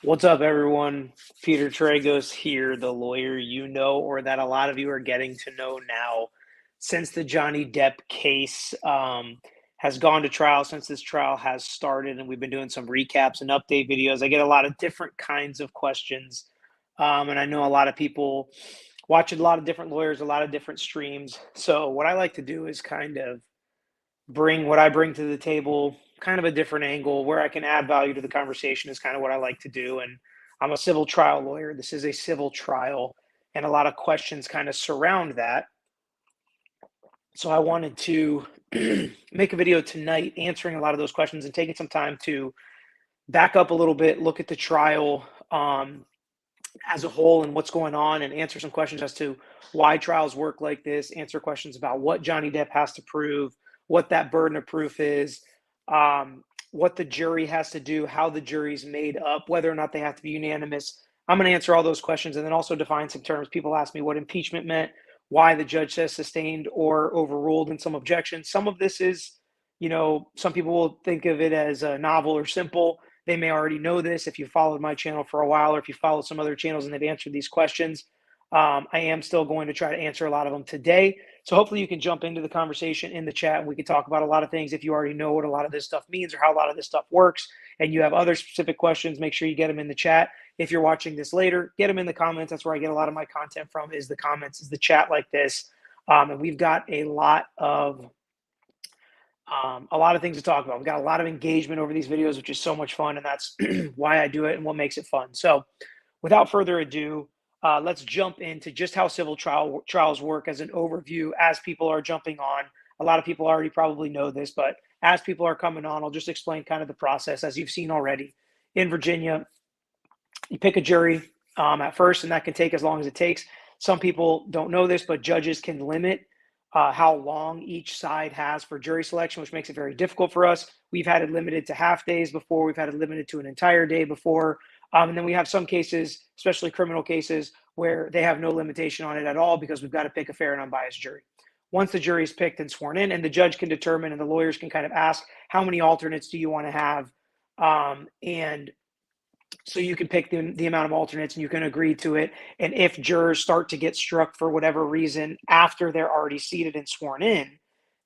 What's up, everyone? Peter Tragos here, the lawyer you know, or that a lot of you are getting to know now. Since the Johnny Depp case has gone to trial, since this trial has started, and we've been doing some recaps and update videos, I get a lot of different kinds of questions. And I know a lot of people watch a lot of different lawyers, a lot of different streams. So, what I like to do is kind of bring what I bring to the table, kind of a different angle where I can add value to the conversation is kind of what I like to do. And I'm a civil trial lawyer. This is a civil trial, and a lot of questions kind of surround that. So I wanted to make a video tonight answering a lot of those questions and taking some time to back up a little bit, look at the trial as a whole and what's going on, and answer some questions as to why trials work like this, answer questions about what Johnny Depp has to prove, what that burden of proof is, what the jury has to do, how the jury's made up, whether or not they have to be unanimous. I'm going to answer all those questions and then also define some terms. People ask me what impeachment meant, why the judge says sustained or overruled in some objections. Some of this is, some people will think of it as novel or simple. They may already know this if you followed my channel for a while, or if you followed some other channels and they've answered these questions. I am still going to try to answer a lot of them today. So hopefully you can jump into the conversation in the chat and we can talk about a lot of things. If you already know what a lot of this stuff means or how a lot of this stuff works and you have other specific questions, make sure you get them in the chat. If you're watching this later, get them in the comments. That's where I get a lot of my content from, is the comments, is the chat like this. And we've got a lot of things to talk about. We've got a lot of engagement over these videos, which is so much fun, and that's why I do it and what makes it fun. So without further ado, let's jump into just how civil trials work as an overview as people are jumping on. A lot of people already probably know this, but as people are coming on, I'll just explain kind of the process as you've seen already. In Virginia, you pick a jury at first, and that can take as long as it takes. Some people don't know this, but judges can limit how long each side has for jury selection, which makes it very difficult for us. We've had it limited to half days before. We've had it limited to an entire day before. And then we have some cases, especially criminal cases, where they have no limitation on it at all because we've got to pick a fair and unbiased jury. Once the jury is picked and sworn in, and the judge can determine, and the lawyers can kind of ask, how many alternates do you want to have? And so you can pick the amount of alternates and you can agree to it. And if jurors start to get struck for whatever reason after they're already seated and sworn in,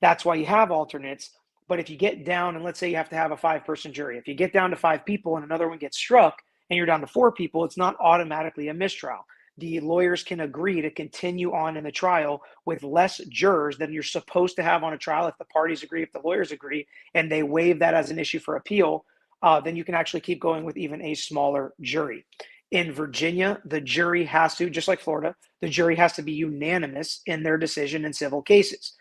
that's why you have alternates. But if you get down, and let's say you have to have a 5-person jury, if you get down to 5 people and another one gets struck and you're down to 4 people, it's not automatically a mistrial. The lawyers can agree to continue on in the trial with less jurors than you're supposed to have on a trial if the parties agree, if the lawyers agree, and they waive that as an issue for appeal. Then you can actually keep going with even a smaller jury. In Virginia, the jury has to, just like Florida, the jury has to be unanimous in their decision in civil cases.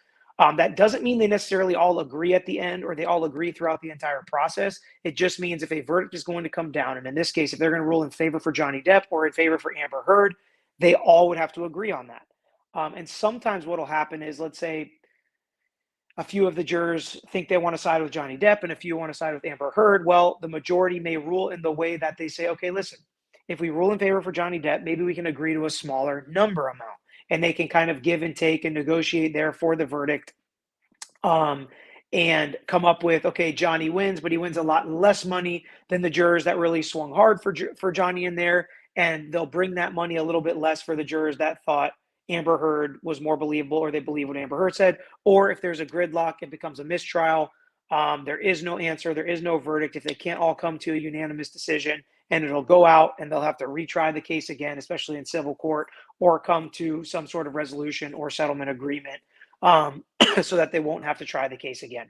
That doesn't mean they necessarily all agree at the end or they all agree throughout the entire process. It just means if a verdict is going to come down, and in this case, if they're going to rule in favor for Johnny Depp or in favor for Amber Heard, they all would have to agree on that. And sometimes what will happen is, let's say, a few of the jurors think they want to side with Johnny Depp and a few want to side with Amber Heard. Well, the majority may rule in the way that they say, okay, listen, if we rule in favor for Johnny Depp, maybe we can agree to a smaller number amount. And they can kind of give and take and negotiate there for the verdict, and come up with, okay, Johnny wins, but he wins a lot less money than the jurors that really swung hard for Johnny in there. And they'll bring that money a little bit less for the jurors that thought Amber Heard was more believable, or they believe what Amber Heard said. Or if there's a gridlock, it becomes a mistrial. There is no answer. There is no verdict if they can't all come to a unanimous decision, and it'll go out and they'll have to retry the case again, especially in civil court, or come to some sort of resolution or settlement agreement, so that they won't have to try the case again.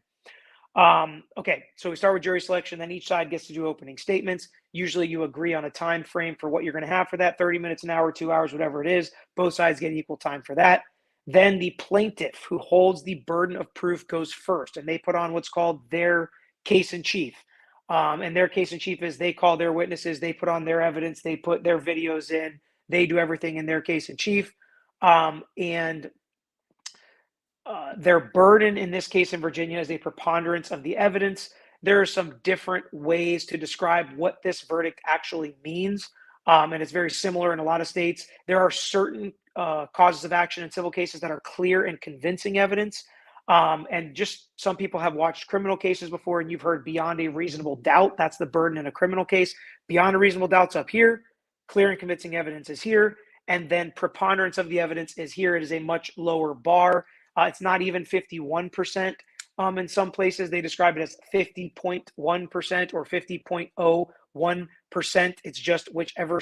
Okay, so we start with jury selection, then each side gets to do opening statements. Usually you agree on a time frame for what you're going to have for that, 30 minutes, an hour, 2 hours, whatever it is. Both sides get equal time for that. Then the plaintiff, who holds the burden of proof, goes first, and they put on what's called their case in chief. And their case in chief is they call their witnesses, they put on their evidence, they put their videos in, they do everything in their case in chief. And their burden in this case in Virginia is a preponderance of the evidence. There are some different ways to describe what this verdict actually means, and it's very similar in a lot of states. There are certain causes of action in civil cases that are clear and convincing evidence. And just some people have watched criminal cases before, and you've heard beyond a reasonable doubt. That's the burden in a criminal case. Beyond a reasonable doubt's up here. Clear and convincing evidence is here. And then preponderance of the evidence is here. It is a much lower bar. It's not even 51%. In some places, they describe it as 50.1% or 50.01%. It's just whichever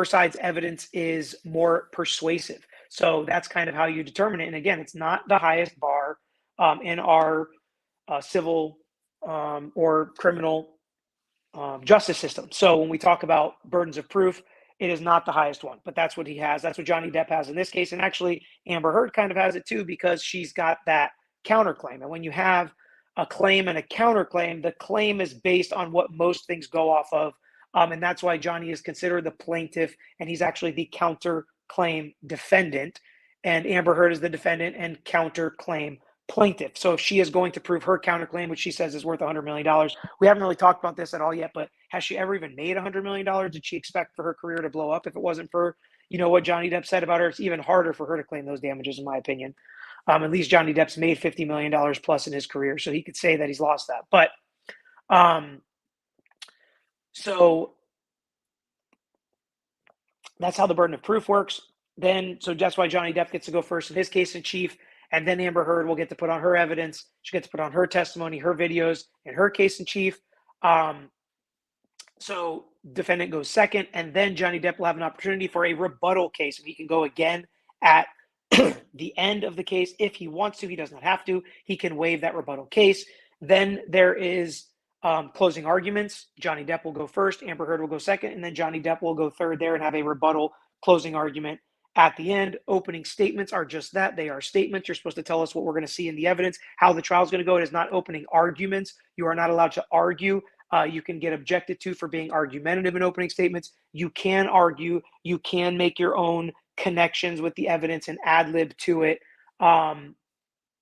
side's evidence is more persuasive. So that's kind of how you determine it. And again, it's not the highest bar in our civil or criminal justice system. So when we talk about burdens of proof, it is not the highest one, but that's what he has. That's what Johnny Depp has in this case. And actually, Amber Heard kind of has it too, because she's got that counterclaim. And when you have a claim and a counterclaim, the claim is based on what most things go off of. And that's why Johnny is considered the plaintiff, and he's actually the counterclaim defendant. And Amber Heard is the defendant and counterclaim plaintiff. So if she is going to prove her counterclaim, which she says is worth $100 million, we haven't really talked about this at all yet, but has she ever even made $100 million? Did she expect for her career to blow up? If it wasn't for, what Johnny Depp said about her, it's even harder for her to claim those damages, in my opinion. At least Johnny Depp's made $50 million plus in his career, so he could say that he's lost that. But so that's how the burden of proof works. So that's why Johnny Depp gets to go first in his case in chief. And then Amber Heard will get to put on her evidence. She gets to put on her testimony, her videos, and her case in chief. So defendant goes second, and then Johnny Depp will have an opportunity for a rebuttal case, and he can go again at the end of the case if he wants to. He does not have to. He can waive that rebuttal case. Then there is closing arguments. Johnny Depp will go first, Amber Heard will go second, and then Johnny Depp will go third there and have a rebuttal closing argument at the end. Opening statements are just that. They are statements. You're supposed to tell us what we're going to see in the evidence, how the trial is going to go. It is not opening arguments. You are not allowed to argue. You can get objected to for being argumentative in opening statements. You can argue. You can make your own connections with the evidence and ad lib to it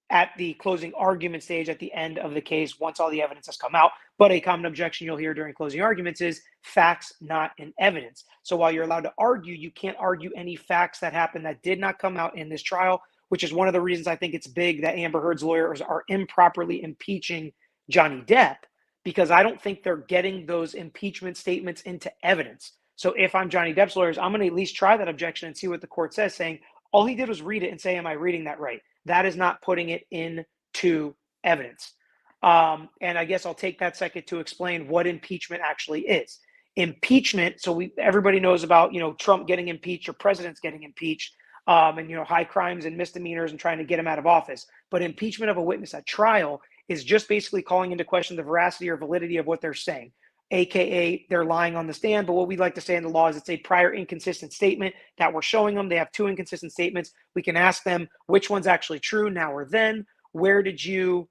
at the closing argument stage at the end of the case once all the evidence has come out. But a common objection you'll hear during closing arguments is facts, not in evidence. So while you're allowed to argue, you can't argue any facts that happened that did not come out in this trial, which is one of the reasons I think it's big that Amber Heard's lawyers are improperly impeaching Johnny Depp, because I don't think they're getting those impeachment statements into evidence. So if I'm Johnny Depp's lawyers, I'm going to at least try that objection and see what the court says, saying all he did was read it and say, am I reading that right? That is not putting it into evidence. And I guess I'll take that second to explain what impeachment actually is. Impeachment, so everybody knows about, Trump getting impeached or presidents getting impeached, and, high crimes and misdemeanors and trying to get him out of office. But impeachment of a witness at trial is just basically calling into question the veracity or validity of what they're saying, AKA they're lying on the stand. But what we like to say in the law is it's a prior inconsistent statement that we're showing them. They have two inconsistent statements. We can ask them which one's actually true now or then. Where did you,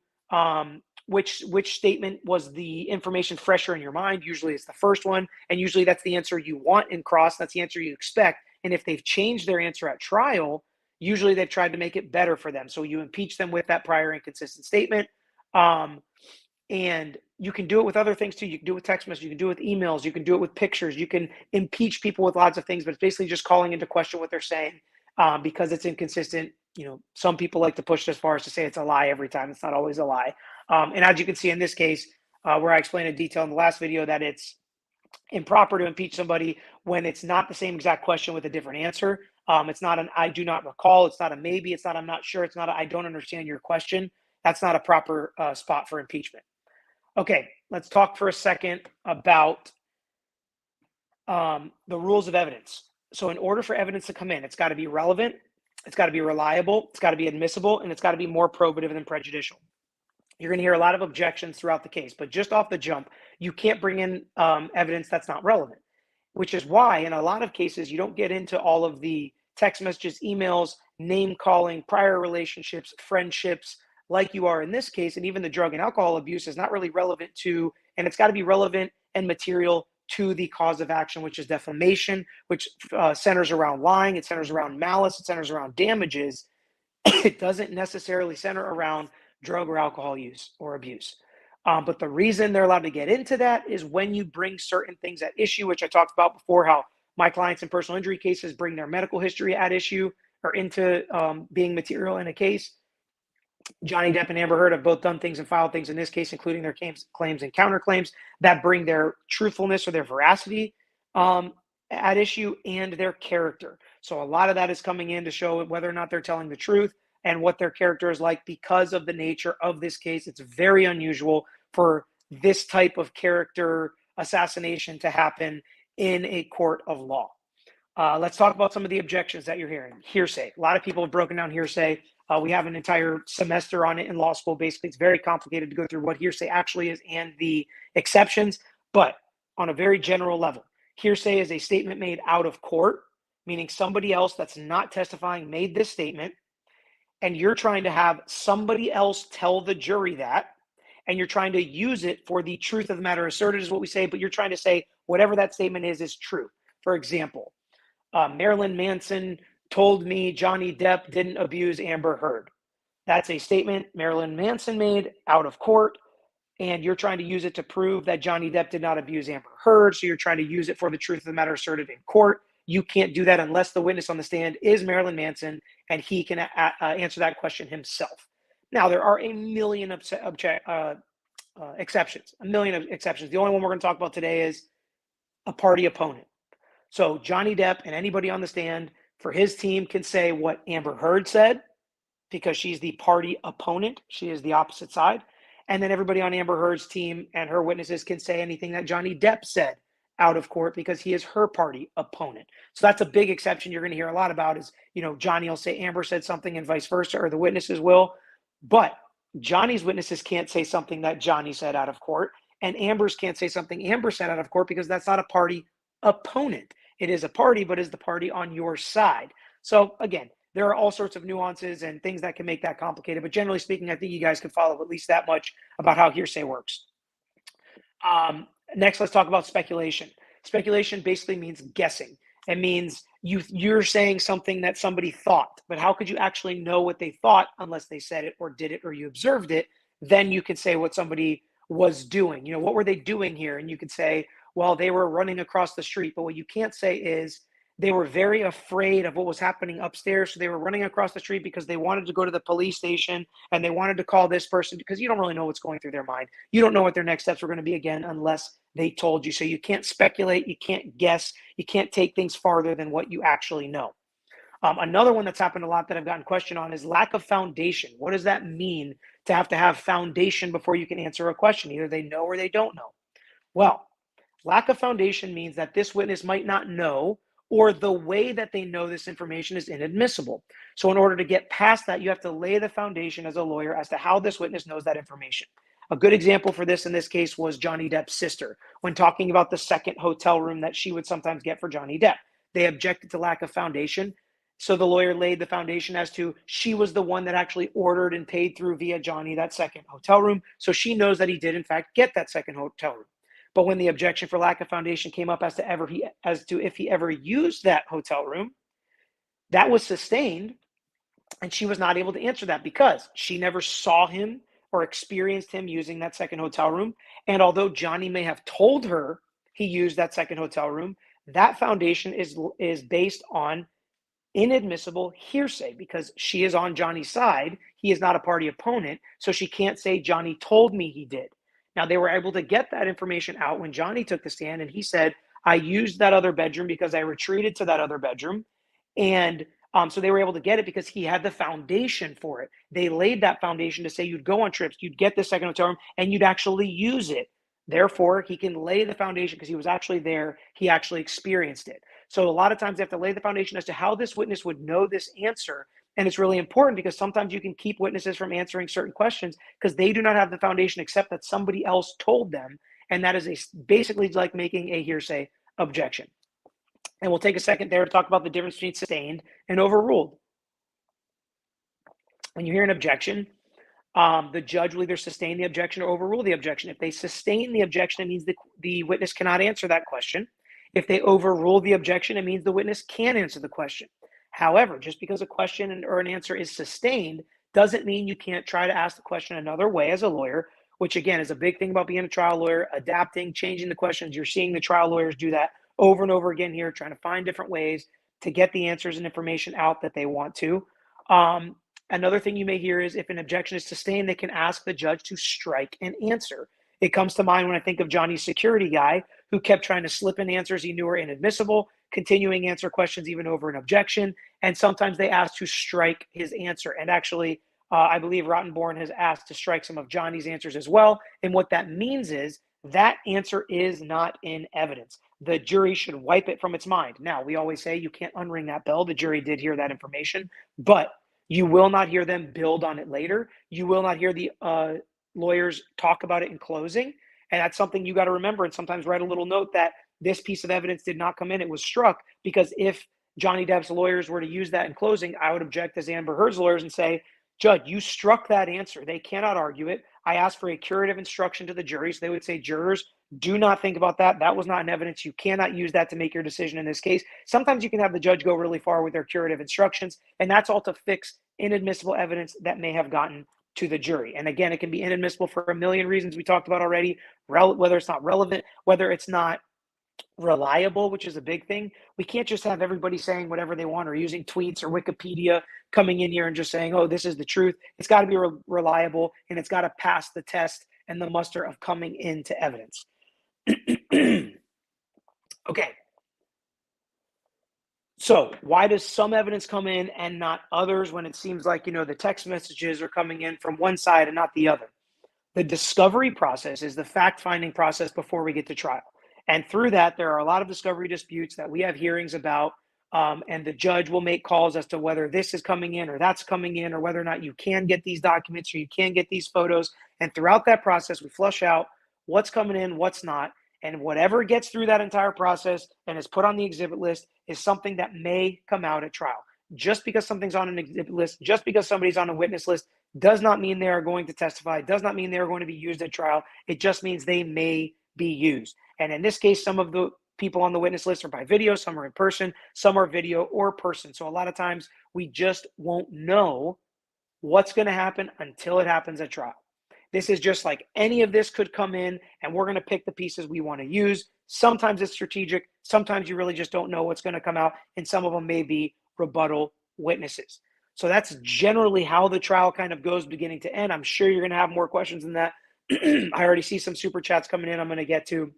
which statement was the information fresher in your mind? Usually it's the first one. And usually that's the answer you want in cross. That's the answer you expect. And if they've changed their answer at trial, usually they've tried to make it better for them. So you impeach them with that prior inconsistent statement. And you can do it with other things too. You can do it with text messages, you can do it with emails, you can do it with pictures, you can impeach people with lots of things, but it's basically just calling into question what they're saying because it's inconsistent. Some people like to push it as far as to say it's a lie every time. It's not always a lie. And as you can see in this case, where I explained in detail in the last video that it's improper to impeach somebody when it's not the same exact question with a different answer. It's not an I do not recall. It's not a maybe. It's not I'm not sure. It's not a I don't understand your question. That's not a proper spot for impeachment. Okay, let's talk for a second about the rules of evidence. So in order for evidence to come in, it's got to be relevant, it's got to be reliable, it's got to be admissible, and it's got to be more probative than prejudicial. You're going to hear a lot of objections throughout the case, but just off the jump, you can't bring in evidence that's not relevant, which is why in a lot of cases, you don't get into all of the text messages, emails, name calling, prior relationships, friendships, like you are in this case. And even the drug and alcohol abuse is not really relevant to, and it's got to be relevant and material to the cause of action, which is defamation, which centers around lying. It centers around malice. It centers around damages. It doesn't necessarily center around drug or alcohol use or abuse. But the reason they're allowed to get into that is when you bring certain things at issue, which I talked about before, how my clients in personal injury cases bring their medical history at issue. or into being material in a case. Johnny Depp and Amber Heard have both done things and filed things in this case, including their claims and counterclaims that bring their truthfulness or their veracity at issue and their character. So a lot of that is coming in to show whether or not they're telling the truth and what their character is like because of the nature of this case. It's very unusual for this type of character assassination to happen in a court of law. Let's talk about some of the objections that you're hearing. Hearsay. A lot of people have broken down hearsay. We have an entire semester on it in law school. Basically, it's very complicated to go through what hearsay actually is and the exceptions. But on a very general level, hearsay is a statement made out of court, meaning somebody else that's not testifying made this statement, and you're trying to have somebody else tell the jury that, and you're trying to use it for the truth of the matter asserted is what we say, but you're trying to say whatever that statement is true. For example, Marilyn Manson told me Johnny Depp didn't abuse Amber Heard. That's a statement Marilyn Manson made out of court, and you're trying to use it to prove that Johnny Depp did not abuse Amber Heard, so you're trying to use it for the truth of the matter asserted in court. You can't do that unless the witness on the stand is Marilyn Manson, and he can answer that question himself. Now, there are a million exceptions, a million of exceptions. The only one we're going to talk about today is a party opponent. So Johnny Depp and anybody on the stand for his team can say what Amber Heard said because she's the party opponent. She is the opposite side. And then everybody on Amber Heard's team and her witnesses can say anything that Johnny Depp said out of court because he is her party opponent. So that's a big exception you're going to hear a lot about is, Johnny will say Amber said something and vice versa, or the witnesses will. But Johnny's witnesses can't say something that Johnny said out of court, and Amber's can't say something Amber said out of court because that's not a party opponent. It is a party, but is the party on your side. So again, there are all sorts of nuances and things that can make that complicated. But generally speaking, I think you guys can follow at least that much about how hearsay works. Next, let's talk about speculation. Speculation basically means guessing. It means you're saying something that somebody thought, but how could you actually know what they thought unless they said it or did it or you observed it? Then you could say what somebody was doing. What were they doing here? And you could say, well, they were running across the street. But what you can't say is they were very afraid of what was happening upstairs. So they were running across the street because they wanted to go to the police station and they wanted to call this person, because you don't really know what's going through their mind. You don't know what their next steps were going to be again unless they told you. So you can't speculate. You can't guess. You can't take things farther than what you actually know. Another one that's happened a lot that I've gotten question on is lack of foundation. What does that mean to have foundation before you can answer a question? Either they know or they don't know. Well, lack of foundation means that this witness might not know, or the way that they know this information is inadmissible. So in order to get past that, you have to lay the foundation as a lawyer as to how this witness knows that information. A good example for this in this case was Johnny Depp's sister, when talking about the second hotel room that she would sometimes get for Johnny Depp. They objected to lack of foundation. So the lawyer laid the foundation as to she was the one that actually ordered and paid through via Johnny that second hotel room. So she knows that he did in fact get that second hotel room. But when the objection for lack of foundation came up as to if he ever used that hotel room, that was sustained, and she was not able to answer that because she never saw him or experienced him using that second hotel room. And although Johnny may have told her he used that second hotel room, that foundation is based on inadmissible hearsay because she is on Johnny's side. He is not a party opponent, so she can't say Johnny told me he did. Now, they were able to get that information out when Johnny took the stand, and he said, I used that other bedroom because I retreated to that other bedroom. And so they were able to get it because he had the foundation for it. They laid that foundation to say you'd go on trips, you'd get the second hotel room, and you'd actually use it. Therefore, he can lay the foundation because he was actually there. He actually experienced it. So a lot of times they have to lay the foundation as to how this witness would know this answer. And it's really important because sometimes you can keep witnesses from answering certain questions because they do not have the foundation except that somebody else told them. And that is basically like making a hearsay objection. And we'll take a second there to talk about the difference between sustained and overruled. When you hear an objection, the judge will either sustain the objection or overrule the objection. If they sustain the objection, it means the witness cannot answer that question. If they overrule the objection, it means the witness can answer the question. However, just because a question or an answer is sustained doesn't mean you can't try to ask the question another way as a lawyer, which again is a big thing about being a trial lawyer, adapting, changing the questions. You're seeing the trial lawyers do that over and over again here, trying to find different ways to get the answers and information out that they want to. Another thing you may hear is if an objection is sustained, they can ask the judge to strike an answer. It comes to mind when I think of Johnny's security guy who kept trying to slip in answers he knew were inadmissible, continuing answer questions even over an objection, and sometimes they ask to strike his answer. And actually, I believe Rottenborn has asked to strike some of Johnny's answers as well. And what that means is that answer is not in evidence. The jury should wipe it from its mind. Now, we always say you can't unring that bell. The jury did hear that information, but you will not hear them build on it later. You will not hear the lawyers talk about it in closing. And that's something you got to remember and sometimes write a little note that this piece of evidence did not come in. It was struck, because if Johnny Depp's lawyers were to use that in closing, I would object as Amber Heard's lawyers and say, Judge, you struck that answer. They cannot argue it. I asked for a curative instruction to the jury. So they would say, jurors, do not think about that. That was not in evidence. You cannot use that to make your decision in this case. Sometimes you can have the judge go really far with their curative instructions, and that's all to fix inadmissible evidence that may have gotten to the jury. And again, it can be inadmissible for a million reasons we talked about already, whether it's not relevant, whether it's not reliable, which is a big thing. We can't just have everybody saying whatever they want or using tweets or Wikipedia coming in here and just saying, oh, this is the truth. It's got to be reliable, and it's got to pass the test and the muster of coming into evidence. Okay. So why does some evidence come in and not others when it seems like, the text messages are coming in from one side and not the other? The discovery process is the fact-finding process before we get to trial. And through that, there are a lot of discovery disputes that we have hearings about, and the judge will make calls as to whether this is coming in or that's coming in, or whether or not you can get these documents or you can get these photos. And throughout that process, we flush out what's coming in, what's not. And whatever gets through that entire process and is put on the exhibit list is something that may come out at trial. Just because something's on an exhibit list, just because somebody's on a witness list, does not mean they are going to testify, does not mean they are going to be used at trial. It just means they may be used. And in this case, some of the people on the witness list are by video, some are in person, some are video or person. So a lot of times we just won't know what's going to happen until it happens at trial. This is just like any of this could come in, and we're going to pick the pieces we want to use. Sometimes it's strategic. Sometimes you really just don't know what's going to come out, and some of them may be rebuttal witnesses. So that's generally how the trial kind of goes beginning to end. I'm sure you're going to have more questions than that. I already see some super chats coming in I'm going to get to.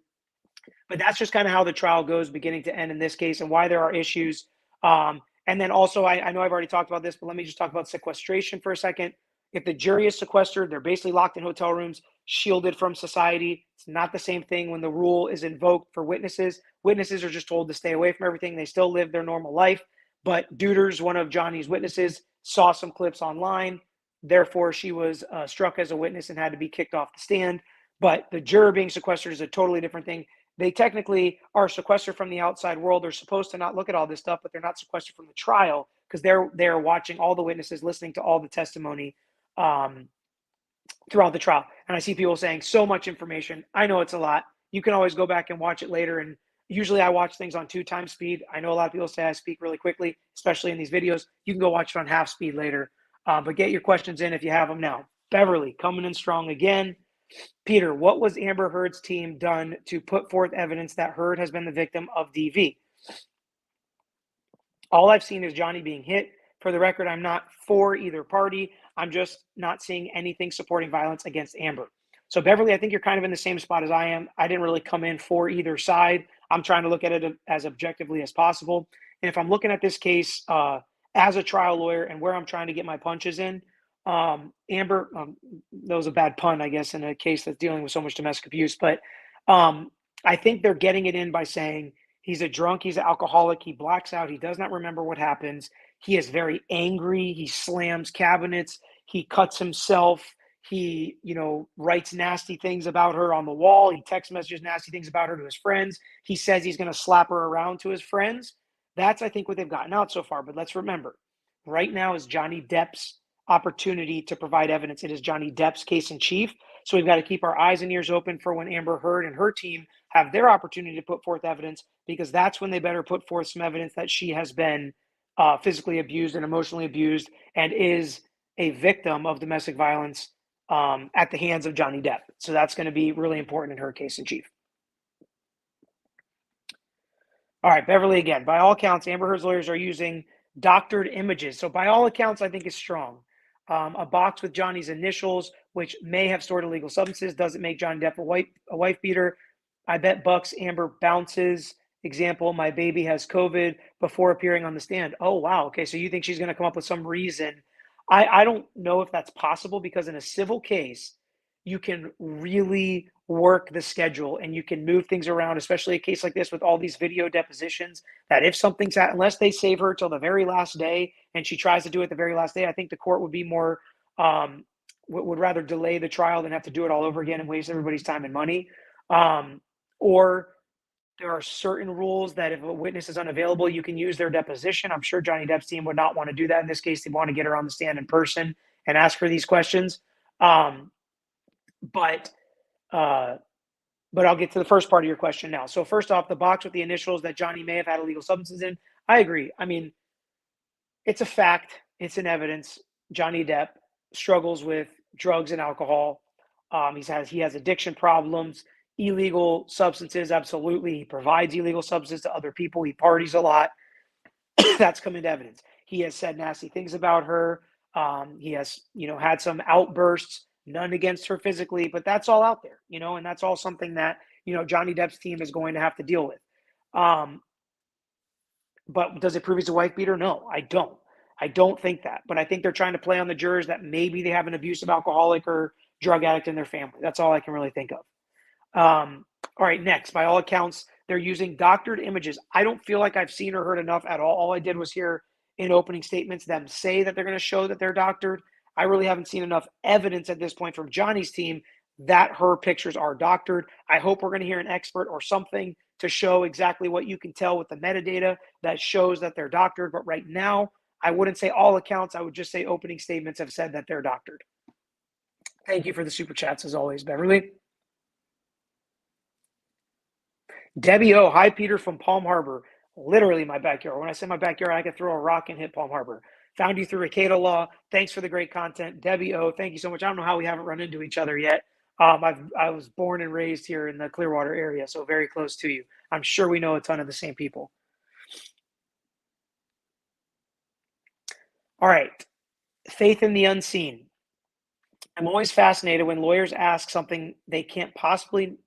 But that's just kind of how the trial goes beginning to end in this case, and why there are issues. And then also, I know I've already talked about this, but let me just talk about sequestration for a second. If the jury is sequestered, they're basically locked in hotel rooms, shielded from society. It's not the same thing when the rule is invoked for witnesses. Witnesses are just told to stay away from everything. They still live their normal life. But Deuters, one of Johnny's witnesses, saw some clips online. Therefore, she was struck as a witness and had to be kicked off the stand. But the juror being sequestered is a totally different thing. They technically are sequestered from the outside world. They're supposed to not look at all this stuff, but they're not sequestered from the trial because they're watching all the witnesses, listening to all the testimony throughout the trial. And I see people saying so much information. I know it's a lot. You can always go back and watch it later. And usually I watch things on 2x speed. I know a lot of people say I speak really quickly, especially in these videos. You can go watch it on half speed later. But get your questions in if you have them now. Beverly coming in strong again. Peter, what was Amber Heard's team done to put forth evidence that Heard has been the victim of DV? All I've seen is Johnny being hit. For the record, I'm not for either party. I'm just not seeing anything supporting violence against Amber. So Beverly, I think you're kind of in the same spot as I am. I didn't really come in for either side. I'm trying to look at it as objectively as possible. And if I'm looking at this case as a trial lawyer and where I'm trying to get my punches in, Amber, that was a bad pun, I guess, in a case that's dealing with so much domestic abuse. But I think they're getting it in by saying he's a drunk, he's an alcoholic, he blacks out, he does not remember what happens. He is very angry. He slams cabinets. He cuts himself. He, writes nasty things about her on the wall. He text messages nasty things about her to his friends. He says he's going to slap her around to his friends. That's, I think, what they've gotten out so far. But let's remember, right now is Johnny Depp's opportunity to provide evidence. It is Johnny Depp's case in chief. So we've got to keep our eyes and ears open for when Amber Heard and her team have their opportunity to put forth evidence, because that's when they better put forth some evidence that she has been physically abused and emotionally abused and is a victim of domestic violence at the hands of Johnny Depp. So that's going to be really important in her case in chief. All right, Beverly again. By all accounts, Amber Heard's lawyers are using doctored images. So by all accounts, I think is strong. A box with Johnny's initials, which may have stored illegal substances, doesn't make Johnny Depp a wife beater. I bet Bucks Amber bounces. Example, my baby has COVID before appearing on the stand. Oh, wow. Okay, so you think she's going to come up with some reason. I don't know if that's possible, because in a civil case, you can really work the schedule and you can move things around, especially a case like this with all these video depositions, that if something's unless they save her till the very last day and she tries to do it the very last day, I think the court would be more, would rather delay the trial than have to do it all over again and waste everybody's time and money. Or there are certain rules that if a witness is unavailable, you can use their deposition. I'm sure Johnny Depp's team would not want to do that in this case. They want to get her on the stand in person and ask her these questions. But I'll get to the first part of your question now. So first off, the box with the initials that Johnny may have had illegal substances in, I agree. I mean, it's a fact. It's an evidence. Johnny Depp struggles with drugs and alcohol. He has addiction problems, illegal substances. Absolutely. He provides illegal substances to other people. He parties a lot. That's come into evidence. He has said nasty things about her. He has, had some outbursts. None against her physically, but that's all out there, and that's all something that, Johnny Depp's team is going to have to deal with. But does it prove he's a wife beater? No, I don't. I don't think that. But I think they're trying to play on the jurors that maybe they have an abusive alcoholic or drug addict in their family. That's all I can really think of. All right, next. By all accounts, they're using doctored images. I don't feel like I've seen or heard enough at all. All I did was hear in opening statements them say that they're going to show that they're doctored. I really haven't seen enough evidence at this point from Johnny's team that her pictures are doctored. I hope we're going to hear an expert or something to show exactly what you can tell with the metadata that shows that they're doctored. But right now, I wouldn't say all accounts. I would just say opening statements have said that they're doctored. Thank you for the super chats as always, Beverly. Debbie O, hi Peter from Palm Harbor. Literally my backyard. When I say my backyard, I could throw a rock and hit Palm Harbor. Found you through Ricada Law. Thanks for the great content. Debbie O, thank you so much. I don't know how we haven't run into each other yet. I was born and raised here in the Clearwater area, so very close to you. I'm sure we know a ton of the same people. All right. Faith in the unseen. I'm always fascinated when lawyers ask something they can't possibly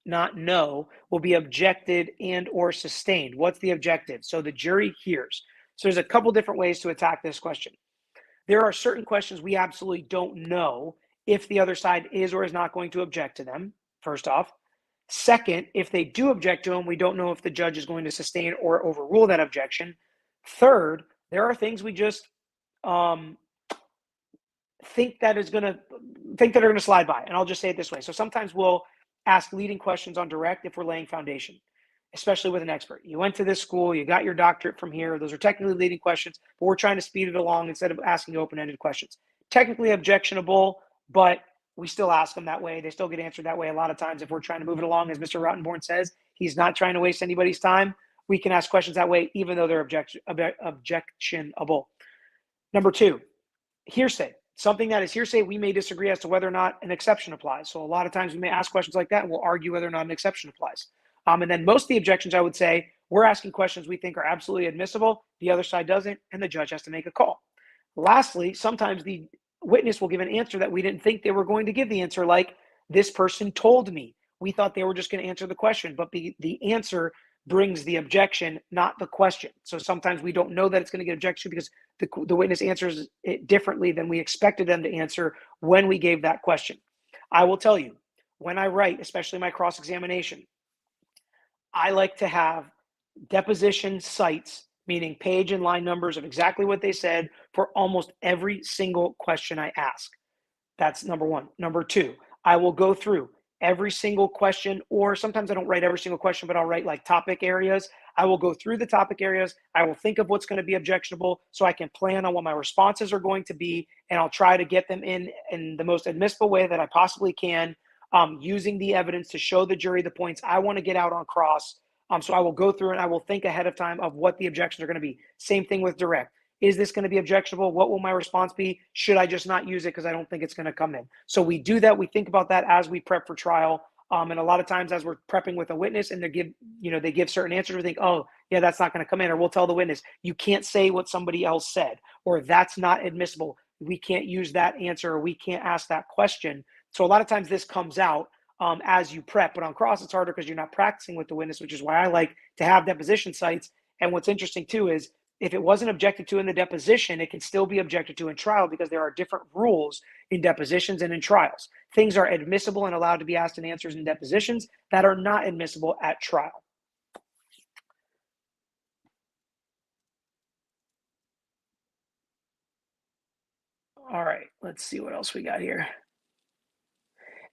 not know will be objected and or sustained. What's the objective? So the jury hears. So there's a couple different ways to attack this question. There are certain questions we absolutely don't know if the other side is or is not going to object to them, first off. Second, if they do object to them, we don't know if the judge is going to sustain or overrule that objection. Third, there are things we just think that are going to slide by. And I'll just say it this way. So sometimes we'll ask leading questions on direct if we're laying foundation, especially with an expert. You went to this school, you got your doctorate from here. Those are technically leading questions, but we're trying to speed it along instead of asking open-ended questions. Technically objectionable, but we still ask them that way. They still get answered that way. A lot of times if we're trying to move it along, as Mr. Rottenborn says, he's not trying to waste anybody's time. We can ask questions that way, even though they're objectionable. Number two, hearsay. Something that is hearsay, we may disagree as to whether or not an exception applies. So a lot of times we may ask questions like that and we'll argue whether or not an exception applies. And then most of the objections, I would say, we're asking questions we think are absolutely admissible. The other side doesn't, and the judge has to make a call. Lastly, sometimes the witness will give an answer that we didn't think they were going to give the answer, like this person told me. We thought they were just going to answer the question, but the answer brings the objection, not the question. So sometimes we don't know that it's going to get objection because the witness answers it differently than we expected them to answer when we gave that question. I will tell you, when I write, especially my cross-examination, I like to have deposition cites, meaning page and line numbers of exactly what they said for almost every single question I ask. That's number one. Number two, I will go through every single question, or sometimes I don't write every single question, but I'll write like topic areas. I will go through the topic areas. I will think of what's going to be objectionable so I can plan on what my responses are going to be, and I'll try to get them in the most admissible way that I possibly can, using the evidence to show the jury the points I want to get out on cross. So I will go through and I will think ahead of time of what the objections are going to be. Same thing with direct. Is this going to be objectionable? What will my response be? Should I just not use it because I don't think it's going to come in? So we do that. We think about that as we prep for trial. And a lot of times as we're prepping with a witness and they give certain answers, we think, oh, yeah, that's not going to come in. Or we'll tell the witness, you can't say what somebody else said, or that's not admissible. We can't use that answer, or we can't ask that question. So a lot of times this comes out as you prep, but on cross, it's harder because you're not practicing with the witness, which is why I like to have deposition sites. And what's interesting too is if it wasn't objected to in the deposition, it can still be objected to in trial because there are different rules in depositions and in trials. Things are admissible and allowed to be asked and answers in depositions that are not admissible at trial. All right, let's see what else we got here.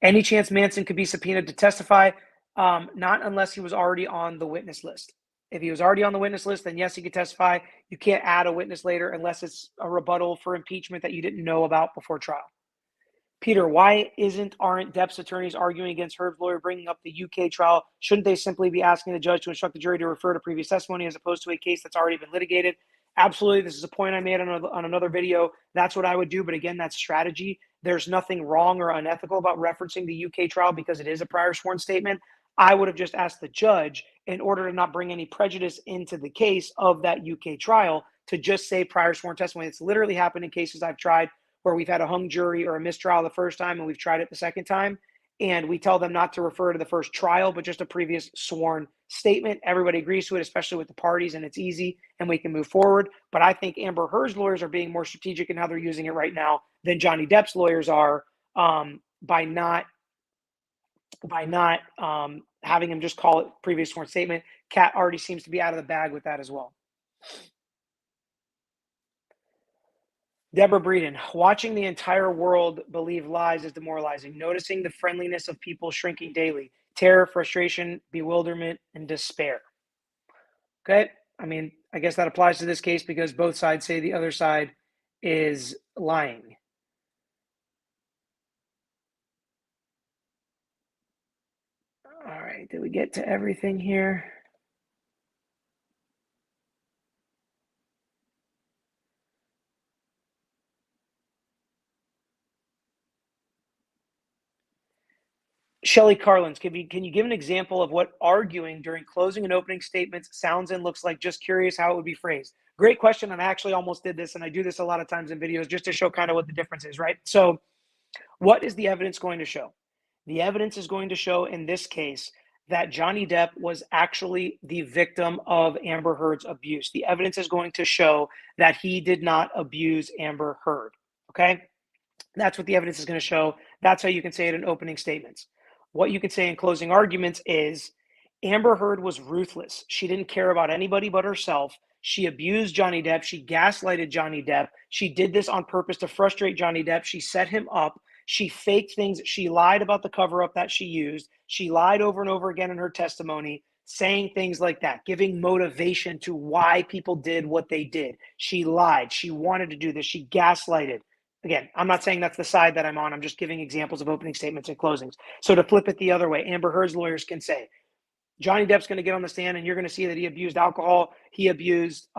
Any chance Manson could be subpoenaed to testify? Not unless he was already on the witness list. If he was already on the witness list, then yes, he could testify. You can't add a witness later unless it's a rebuttal for impeachment that you didn't know about before trial. Peter, why aren't Depp's attorneys arguing against Herb's lawyer bringing up the UK trial? Shouldn't they simply be asking the judge to instruct the jury to refer to previous testimony as opposed to a case that's already been litigated? Absolutely. This is a point I made on another video. That's what I would do. But again, that's strategy. There's nothing wrong or unethical about referencing the UK trial because it is a prior sworn statement. I would have just asked the judge, in order to not bring any prejudice into the case of that UK trial, to just say prior sworn testimony. It's literally happened in cases I've tried where we've had a hung jury or a mistrial the first time and we've tried it the second time. And we tell them not to refer to the first trial, but just a previous sworn statement. Everybody agrees to it, especially with the parties, and it's easy and we can move forward. But I think Amber Heard's lawyers are being more strategic in how they're using it right now than Johnny Depp's lawyers are by not having him just call it previous sworn statement. Kat already seems to be out of the bag with that as well. Deborah Breeden, watching the entire world believe lies is demoralizing. Noticing the friendliness of people shrinking daily. Terror, frustration, bewilderment, and despair. Okay, I mean, I guess that applies to this case because both sides say the other side is lying. All right, did we get to everything here? Shelly Carlins, can you give an example of what arguing during closing and opening statements sounds and looks like? Just curious how it would be phrased. Great question, and I actually almost did this, and I do this a lot of times in videos just to show kind of what the difference is, right? So what is the evidence going to show? The evidence is going to show in this case that Johnny Depp was actually the victim of Amber Heard's abuse. The evidence is going to show that he did not abuse Amber Heard, okay? That's what the evidence is going to show. That's how you can say it in opening statements. What you can say in closing arguments is Amber Heard was ruthless. She didn't care about anybody but herself. She abused Johnny Depp. She gaslighted Johnny Depp. She did this on purpose to frustrate Johnny Depp. She set him up. She faked things. She lied about the cover-up that she used. She lied over and over again in her testimony, saying things like that, giving motivation to why people did what they did. She lied. She wanted to do this. She gaslighted. Again, I'm not saying that's the side that I'm on. I'm just giving examples of opening statements and closings. So to flip it the other way, Amber Heard's lawyers can say, Johnny Depp's going to get on the stand and you're going to see that he abused alcohol, he abused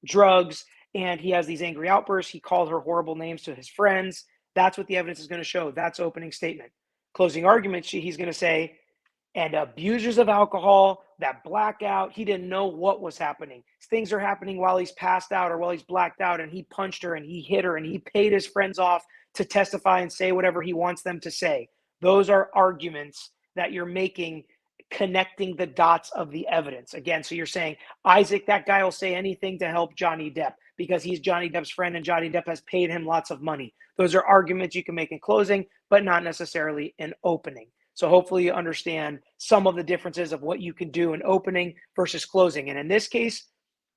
drugs, and he has these angry outbursts. He called her horrible names to his friends. That's what the evidence is going to show. That's opening statement. Closing argument, he's going to say, and abusers of alcohol, that blackout, he didn't know what was happening. Things are happening while he's passed out or while he's blacked out, and he punched her and he hit her and he paid his friends off to testify and say whatever he wants them to say. Those are arguments that you're making, connecting the dots of the evidence. Again, so you're saying, Isaac, that guy will say anything to help Johnny Depp because he's Johnny Depp's friend and Johnny Depp has paid him lots of money. Those are arguments you can make in closing, but not necessarily in opening. So hopefully you understand some of the differences of what you can do in opening versus closing. And in this case,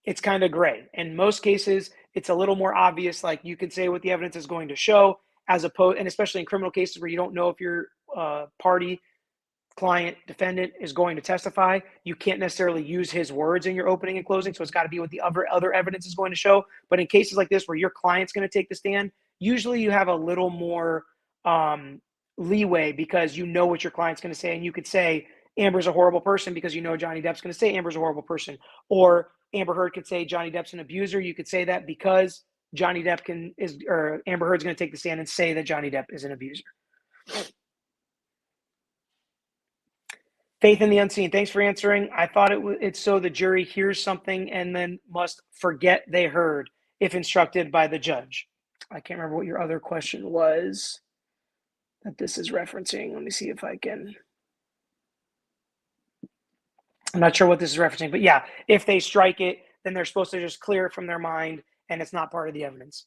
it's kind of gray. In most cases, it's a little more obvious, like you can say what the evidence is going to show, as opposed, and especially in criminal cases where you don't know if your party, client, defendant is going to testify, you can't necessarily use his words in your opening and closing. So it's got to be what the other evidence is going to show. But in cases like this where your client's going to take the stand, usually you have a little more leeway because you know what your client's going to say, and you could say Amber's a horrible person because you know Johnny Depp's going to say Amber's a horrible person, or Amber Heard could say Johnny Depp's an abuser. You could say that because Johnny Depp or Amber Heard's going to take the stand and say that Johnny Depp is an abuser. Faith in the unseen. Thanks for answering. I thought it's so the jury hears something and then must forget they heard if instructed by the judge. I can't remember what your other question was that this is referencing. Let me see if I can. I'm not sure what this is referencing, but yeah, if they strike it, then they're supposed to just clear it from their mind and it's not part of the evidence.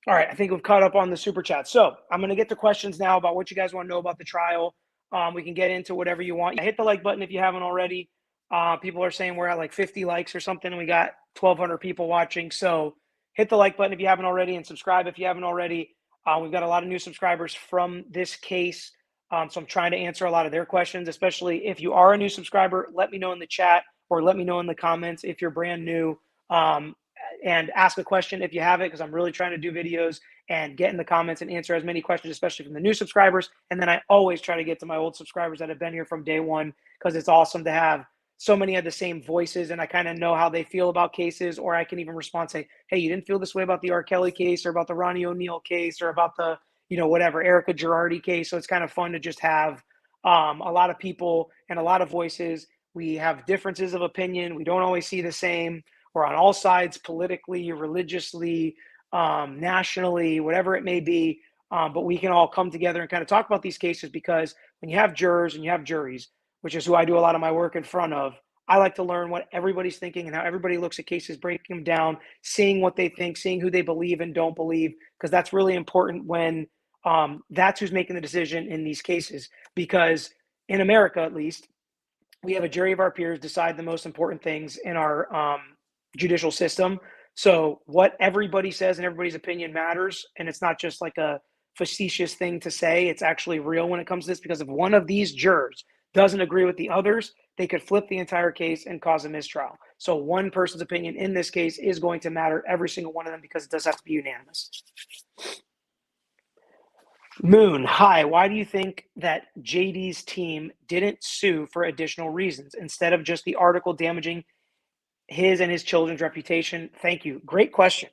All right, I think we've caught up on the super chat. So I'm going to get to questions now about what you guys want to know about the trial. We can get into whatever you want. Hit the like button if you haven't already. People are saying we're at like 50 likes or something, and we got 1,200 people watching. So hit the like button if you haven't already, and subscribe if you haven't already. We've got a lot of new subscribers from this case, so I'm trying to answer a lot of their questions, especially if you are a new subscriber. Let me know in the chat or let me know in the comments if you're brand new. And ask a question if you have it, because I'm really trying to do videos and get in the comments and answer as many questions, especially from the new subscribers. And then I always try to get to my old subscribers that have been here from day one, because it's awesome to have so many of the same voices, and I kind of know how they feel about cases, or I can even respond, say, hey, you didn't feel this way about the R. Kelly case or about the Ronnie O'Neal case or about the, whatever, Erica Girardi case. So it's kind of fun to just have a lot of people and a lot of voices. We have differences of opinion. We don't always see the same. We're on all sides politically, religiously, nationally, whatever it may be. But we can all come together and kind of talk about these cases, because when you have jurors and you have juries, which is who I do a lot of my work in front of, I like to learn what everybody's thinking and how everybody looks at cases, breaking them down, seeing what they think, seeing who they believe and don't believe, because that's really important when that's who's making the decision in these cases. Because in America, at least, we have a jury of our peers decide the most important things in our judicial system. So what everybody says and everybody's opinion matters. And it's not just like a facetious thing to say. It's actually real when it comes to this, because if one of these jurors doesn't agree with the others, they could flip the entire case and cause a mistrial. So one person's opinion in this case is going to matter, every single one of them, because it does have to be unanimous. Moon, hi. Why do you think that JD's team didn't sue for additional reasons instead of just the article damaging his and his children's reputation? Thank you. Great question.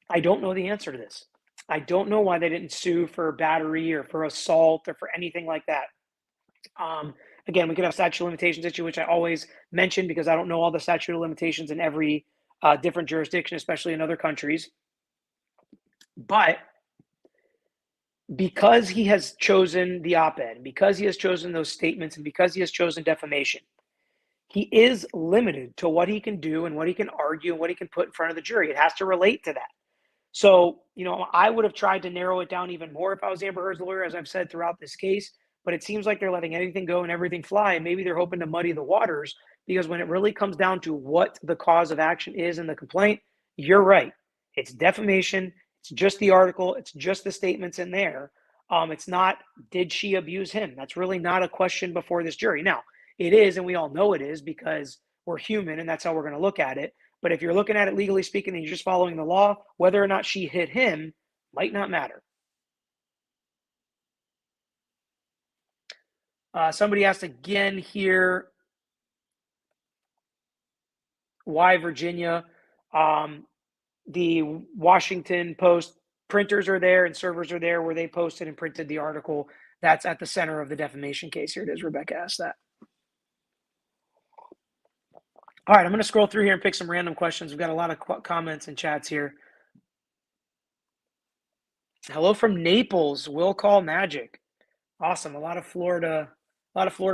I don't know the answer to this. I don't know why they didn't sue for battery or for assault or for anything like that. Again, we could have statute of limitations issue, which I always mention, because I don't know all the statute of limitations in every different jurisdiction, especially in other countries. But because he has chosen the op-ed, because he has chosen those statements, and because he has chosen defamation, he is limited to what he can do and what he can argue and what he can put in front of the jury. It has to relate to that. So, I would have tried to narrow it down even more if I was Amber Heard's lawyer, as I've said throughout this case. But it seems like they're letting anything go and everything fly. And maybe they're hoping to muddy the waters, because when it really comes down to what the cause of action is in the complaint, you're right. It's defamation. It's just the article. It's just the statements in there. It's not, did she abuse him? That's really not a question before this jury. Now, it is, and we all know it is, because we're human and that's how we're going to look at it. But if you're looking at it legally speaking and you're just following the law, whether or not she hit him might not matter. Somebody asked again here, why Virginia? The Washington Post printers are there and servers are there where they posted and printed the article. That's at the center of the defamation case. Here it is. Rebecca asked that. All right, I'm going to scroll through here and pick some random questions. We've got a lot of comments and chats here. Hello from Naples. Will call magic. Awesome. A lot of Florida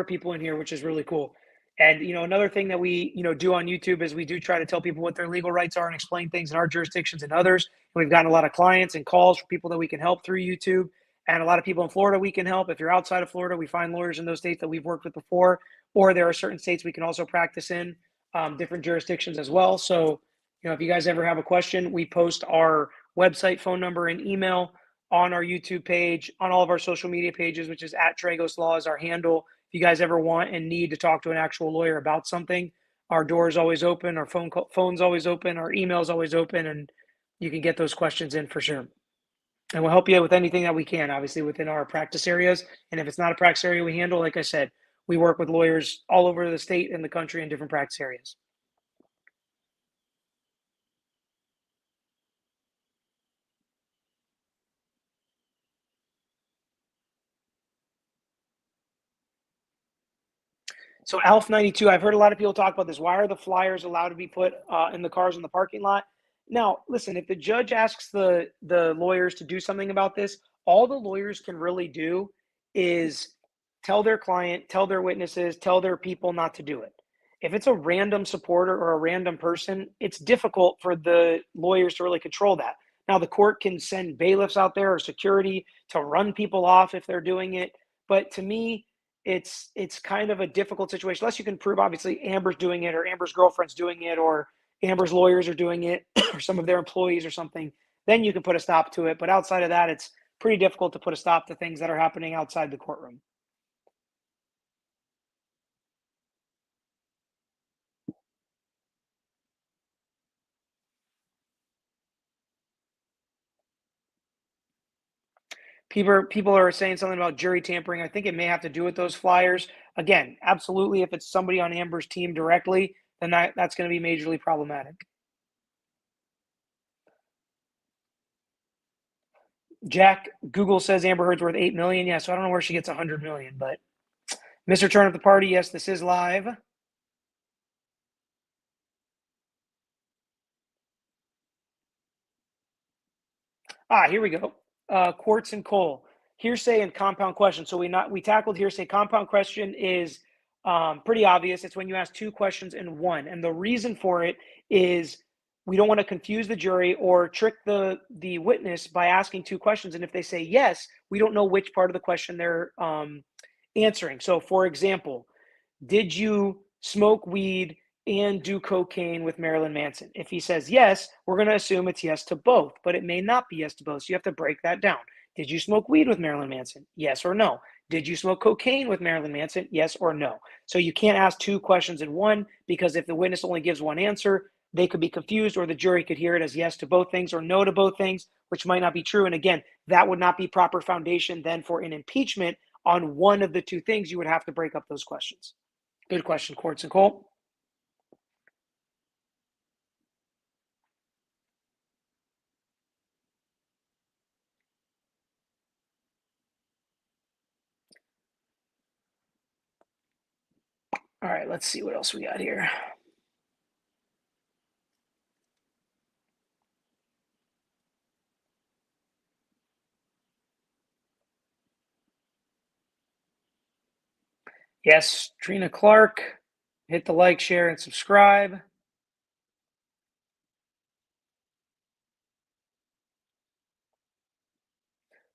people in here, which is really cool. And another thing that we do on YouTube is we do try to tell people what their legal rights are and explain things in our jurisdictions and others. And we've gotten a lot of clients and calls for people that we can help through YouTube, and a lot of people in Florida we can help. If you're outside of Florida, we find lawyers in those states that we've worked with before, or there are certain states we can also practice in, different jurisdictions as well. So if you guys ever have a question, we post our website, phone number, and email on our YouTube page, on all of our social media pages, which is at Tragos Law is our handle. If you guys ever want and need to talk to an actual lawyer about something, our door is always open, our phone's always open, our email's always open, and you can get those questions in for sure. And we'll help you with anything that we can, obviously, within our practice areas. And if it's not a practice area we handle, like I said, we work with lawyers all over the state and the country in different practice areas. So ALF 92, I've heard a lot of people talk about this. Why are the flyers allowed to be put in the cars in the parking lot? Now, listen, if the judge asks the lawyers to do something about this, all the lawyers can really do is tell their client, tell their witnesses, tell their people not to do it. If it's a random supporter or a random person, it's difficult for the lawyers to really control that. Now, the court can send bailiffs out there or security to run people off if they're doing it. But to me, it's kind of a difficult situation unless you can prove obviously Amber's doing it or Amber's girlfriend's doing it or Amber's lawyers are doing it or some of their employees or something. Then you can put a stop to it. But outside of that, it's pretty difficult to put a stop to things that are happening outside the courtroom. People are saying something about jury tampering. I think it may have to do with those flyers. Again, absolutely, if it's somebody on Amber's team directly, then that's going to be majorly problematic. Jack, Google says Amber Heard's worth 8 million. Yeah, so I don't know where she gets 100 million, but Mr. Turn of the Party, yes, this is live. Here we go. Quartz and coal, hearsay and compound question. So we tackled hearsay. Compound question is pretty obvious. It's when you ask two questions in one, and the reason for it is we don't want to confuse the jury or trick the witness by asking two questions. And if they say yes, we don't know which part of the question they're answering. So, for example, did you smoke weed and do cocaine with Marilyn Manson? If he says yes, we're going to assume it's yes to both, but it may not be yes to both. So you have to break that down. Did you smoke weed with Marilyn Manson? Yes or no. Did you smoke cocaine with Marilyn Manson? Yes or no. So you can't ask two questions in one, because if the witness only gives one answer, they could be confused, or the jury could hear it as yes to both things or no to both things, which might not be true. And again, that would not be proper foundation then for an impeachment on one of the two things. You would have to break up those questions. Good question, Quartz and Cole. All right, let's see what else we got here. Yes, Trina Clark, hit the like, share, and subscribe.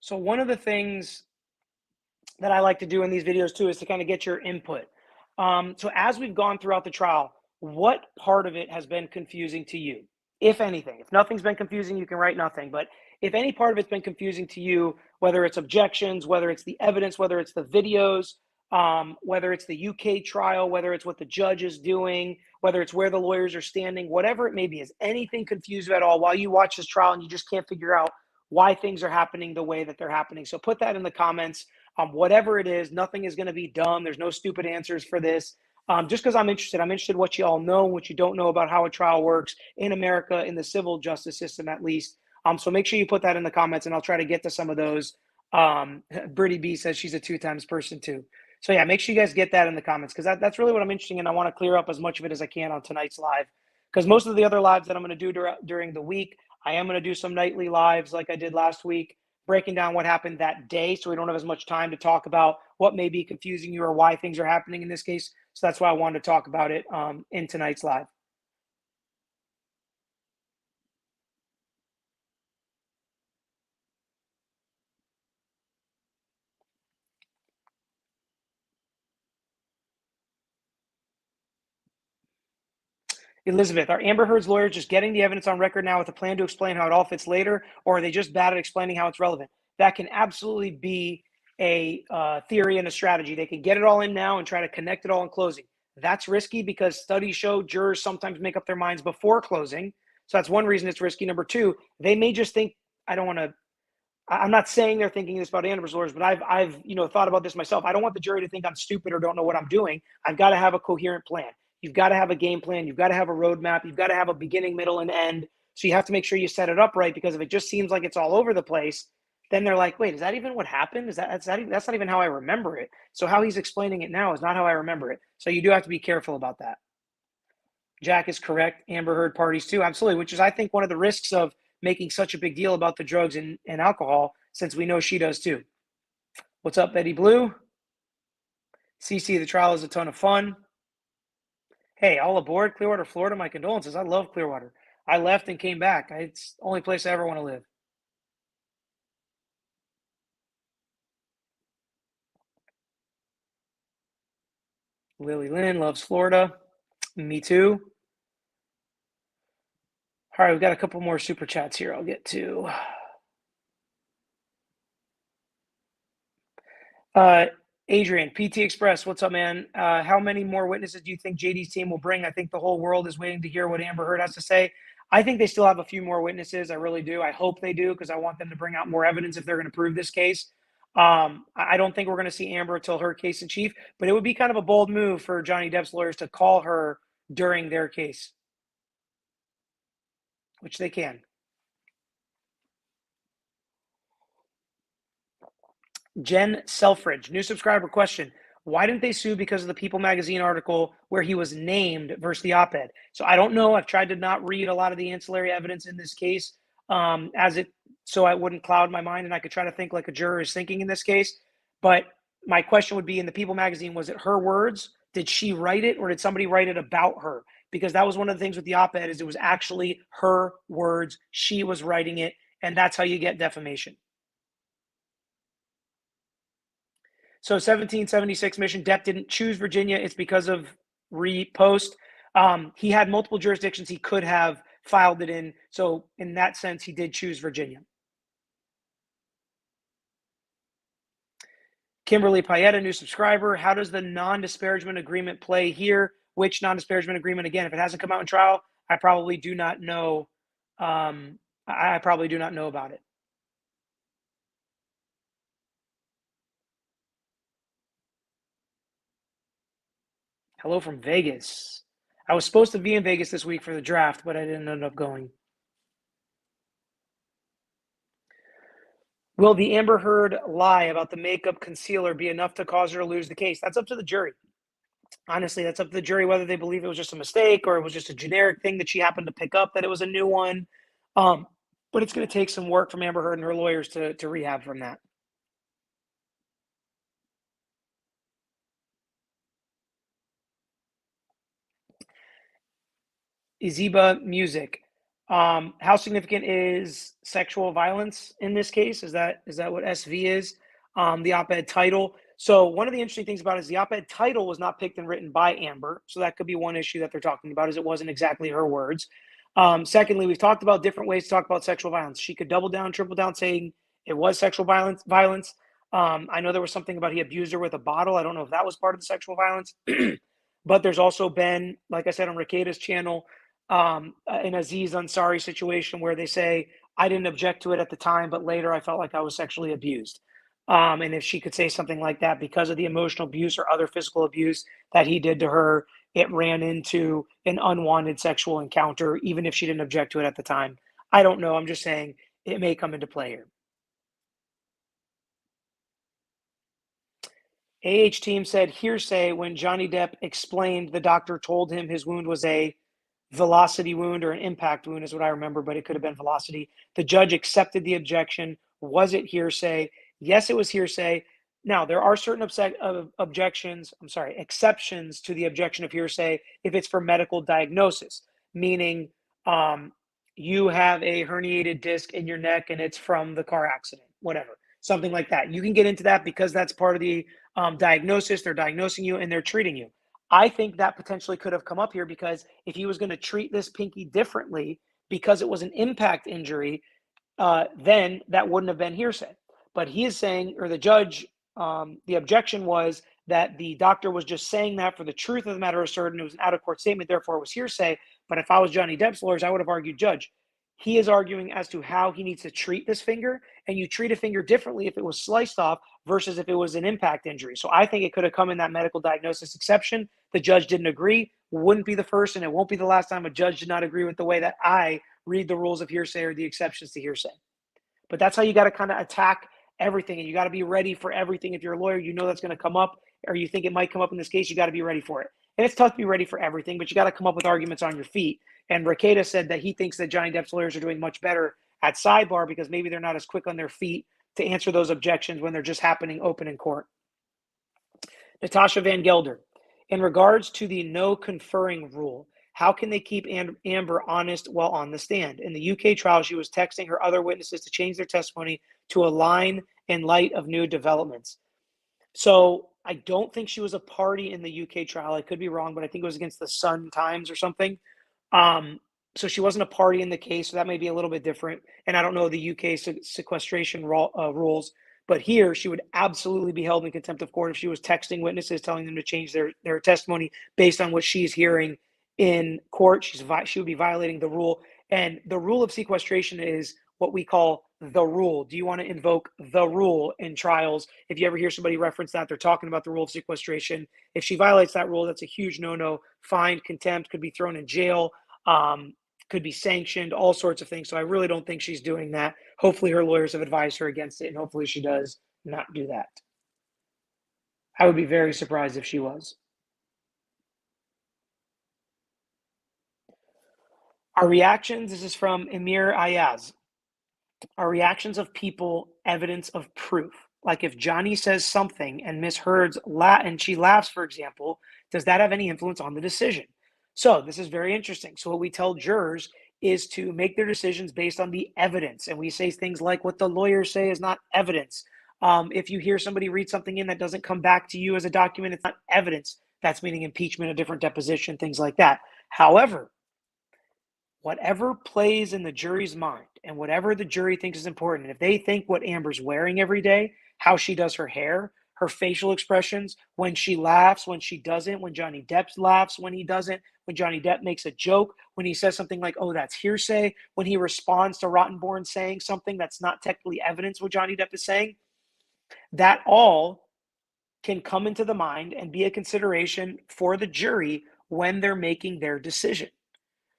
So one of the things that I like to do in these videos too is to kind of get your input. So as we've gone throughout the trial, what part of it has been confusing to you, if anything? If nothing's been confusing, you can write nothing. But if any part of it's been confusing to you, whether it's objections, whether it's the evidence, whether it's the videos, whether it's the UK trial, whether it's what the judge is doing, whether it's where the lawyers are standing, whatever it may be, is anything confused at all while you watch this trial and you just can't figure out why things are happening the way that they're happening? So put that in the comments. Whatever it is, nothing is going to be dumb. There's no stupid answers for this. Just because I'm interested in what you all know, what you don't know about how a trial works in America, in the civil justice system at least. So make sure you put that in the comments, and I'll try to get to some of those. Brittany B says she's a 2x person too. So yeah, make sure you guys get that in the comments, because that's really what I'm interested in. I want to clear up as much of it as I can on tonight's live, because most of the other lives that I'm going to do during the week, I am going to do some nightly lives like I did last week, breaking down what happened that day, so we don't have as much time to talk about what may be confusing you or why things are happening in this case. So that's why I wanted to talk about it in tonight's live. Elizabeth, are Amber Heard's lawyers just getting the evidence on record now with a plan to explain how it all fits later, or are they just bad at explaining how it's relevant? That can absolutely be a theory and a strategy. They can get it all in now and try to connect it all in closing. That's risky because studies show jurors sometimes make up their minds before closing. So that's one reason it's risky. Number two, they may just think, I don't want to I'm not saying they're thinking this about Amber's lawyers, but I've thought about this myself. I don't want the jury to think I'm stupid or don't know what I'm doing. I've got to have a coherent plan. You've got to have a game plan. You've got to have a roadmap. You've got to have a beginning, middle, and end. So you have to make sure you set it up right, because if it just seems like it's all over the place, then they're like, wait, is that even what happened? That's not even how I remember it. So how he's explaining it now is not how I remember it. So you do have to be careful about that. Jack is correct. Amber Heard parties too, absolutely, which is, I think, one of the risks of making such a big deal about the drugs and alcohol, since we know she does too. What's up, Betty Blue? CC, the trial is a ton of fun. Hey, all aboard Clearwater, Florida. My condolences. I love Clearwater. I left and came back. It's the only place I ever want to live. Lily Lynn loves Florida. Me too. All right, we've got a couple more super chats here I'll get to. Adrian, PT Express, what's up, man? How many more witnesses do you think JD's team will bring? I think the whole world is waiting to hear what Amber Heard has to say. I think they still have a few more witnesses. I really do. I hope they do, because I want them to bring out more evidence if they're going to prove this case. I don't think we're going to see Amber until her case in chief, but it would be kind of a bold move for Johnny Depp's lawyers to call her during their case, which they can. Jen Selfridge, new subscriber question. Why didn't they sue because of the People magazine article where he was named versus the op-ed? So I don't know. I've tried to not read a lot of the ancillary evidence in this case so I wouldn't cloud my mind and I could try to think like a juror is thinking in this case. But my question would be, in the People magazine, was it her words? Did she write it, or did somebody write it about her? Because that was one of the things with the op-ed, is it was actually her words. She was writing it, and that's how you get defamation. So 1776 mission, Depp didn't choose Virginia. It's because of repost. He had multiple jurisdictions he could have filed it in. So in that sense, he did choose Virginia. Kimberly Payetta, new subscriber. How does the non-disparagement agreement play here? Which non-disparagement agreement? Again, if it hasn't come out in trial, I probably do not know. I probably do not know about it. Hello from Vegas. I was supposed to be in Vegas this week for the draft, but I didn't end up going. Will the Amber Heard lie about the makeup concealer be enough to cause her to lose the case? That's up to the jury. Honestly, that's up to the jury whether they believe it was just a mistake or it was just a generic thing that she happened to pick up, that it was a new one. But it's going to take some work from Amber Heard and her lawyers to rehab from that. Iziba Music. How significant is sexual violence in this case? Is that what SV is? The op-ed title. So one of the interesting things about it is the op-ed title was not picked and written by Amber. So that could be one issue that they're talking about, is it wasn't exactly her words. Secondly, we've talked about different ways to talk about sexual violence. She could double down, triple down, saying it was sexual violence. I know there was something about he abused her with a bottle. I don't know if that was part of the sexual violence. But there's also been, like I said, on Rekida's channel, an Aziz Ansari situation where they say, I didn't object to it at the time, but later I felt like I was sexually abused. And if she could say something like that because of the emotional abuse or other physical abuse that he did to her, it ran into an unwanted sexual encounter, even if she didn't object to it at the time. I don't know. I'm just saying it may come into play here. team said hearsay when Johnny Depp explained the doctor told him his wound was a velocity wound or an impact wound is what I remember, but it could have been velocity. The judge accepted the objection. Was it hearsay? Yes, it was hearsay. Now, there are certain exceptions to the objection of hearsay if it's for medical diagnosis, meaning you have a herniated disc in your neck and it's from the car accident, whatever, something like that. You can get into that because that's part of the diagnosis. They're diagnosing you and they're treating you. I think that potentially could have come up here because if he was going to treat this pinky differently because it was an impact injury, then that wouldn't have been hearsay. But he is saying, or the judge, the objection was that the doctor was just saying that for the truth of the matter asserted, and it was an out-of-court statement, therefore it was hearsay. But if I was Johnny Depp's lawyers, I would have argued, Judge, He is arguing as to how he needs to treat this finger, and you treat a finger differently if it was sliced off versus if it was an impact injury. So I think it could have come in that medical diagnosis exception. The judge didn't agree. Wouldn't be the first, and it won't be the last time a judge did not agree with the way that I read the rules of hearsay or the exceptions to hearsay. But that's how you got to kind of attack everything, and you got to be ready for everything. If you're a lawyer, you know that's going to come up, or you think it might come up in this case, you got to be ready for it. And it's tough to be ready for everything, but you got to come up with arguments on your feet. And Rekieta said that he thinks that Johnny Depp's lawyers are doing much better at sidebar because maybe they're not as quick on their feet to answer those objections when they're just happening open in court. Natasha Van Gelder, in regards to the no conferring rule, how can they keep Amber honest while on the stand? In the UK trial, she was texting her other witnesses to change their testimony to align in light of new developments. So I don't think she was a party in the UK trial. I could be wrong, but I think it was against the Sun Times or something. So she wasn't a party in the case, so that may be a little bit different. And I don't know the UK sequestration rules, but here she would absolutely be held in contempt of court if she was texting witnesses, telling them to change their testimony based on what she's hearing in court. She would be violating the rule. And the rule of sequestration is what we call the rule. Do you want to invoke the rule in trials? If you ever hear somebody reference that, they're talking about the rule of sequestration. If she violates that rule, that's a huge no-no. Fined, contempt, could be thrown in jail, could be sanctioned, all sorts of things. So I really don't think she's doing that. Hopefully her lawyers have advised her against it, and hopefully she does not do that. I would be very surprised if she was. Our reactions, this is from Emir Ayaz. Are reactions of people evidence of proof? Like if Johnny says something and Miss Heard's and she laughs, for example, does that have any influence on the decision? So this is very interesting. So what we tell jurors is to make their decisions based on the evidence. And we say things like what the lawyers say is not evidence. If you hear somebody read something in that doesn't come back to you as a document, it's not evidence. That's meaning impeachment, a different deposition, things like that. However, whatever plays in the jury's mind and whatever the jury thinks is important, and if they think what Amber's wearing every day, how she does her hair, her facial expressions, when she laughs, when she doesn't, when Johnny Depp laughs, when he doesn't, when Johnny Depp makes a joke, when he says something like, oh, that's hearsay, when he responds to Rottenborn saying something that's not technically evidence what Johnny Depp is saying, that all can come into the mind and be a consideration for the jury when they're making their decision.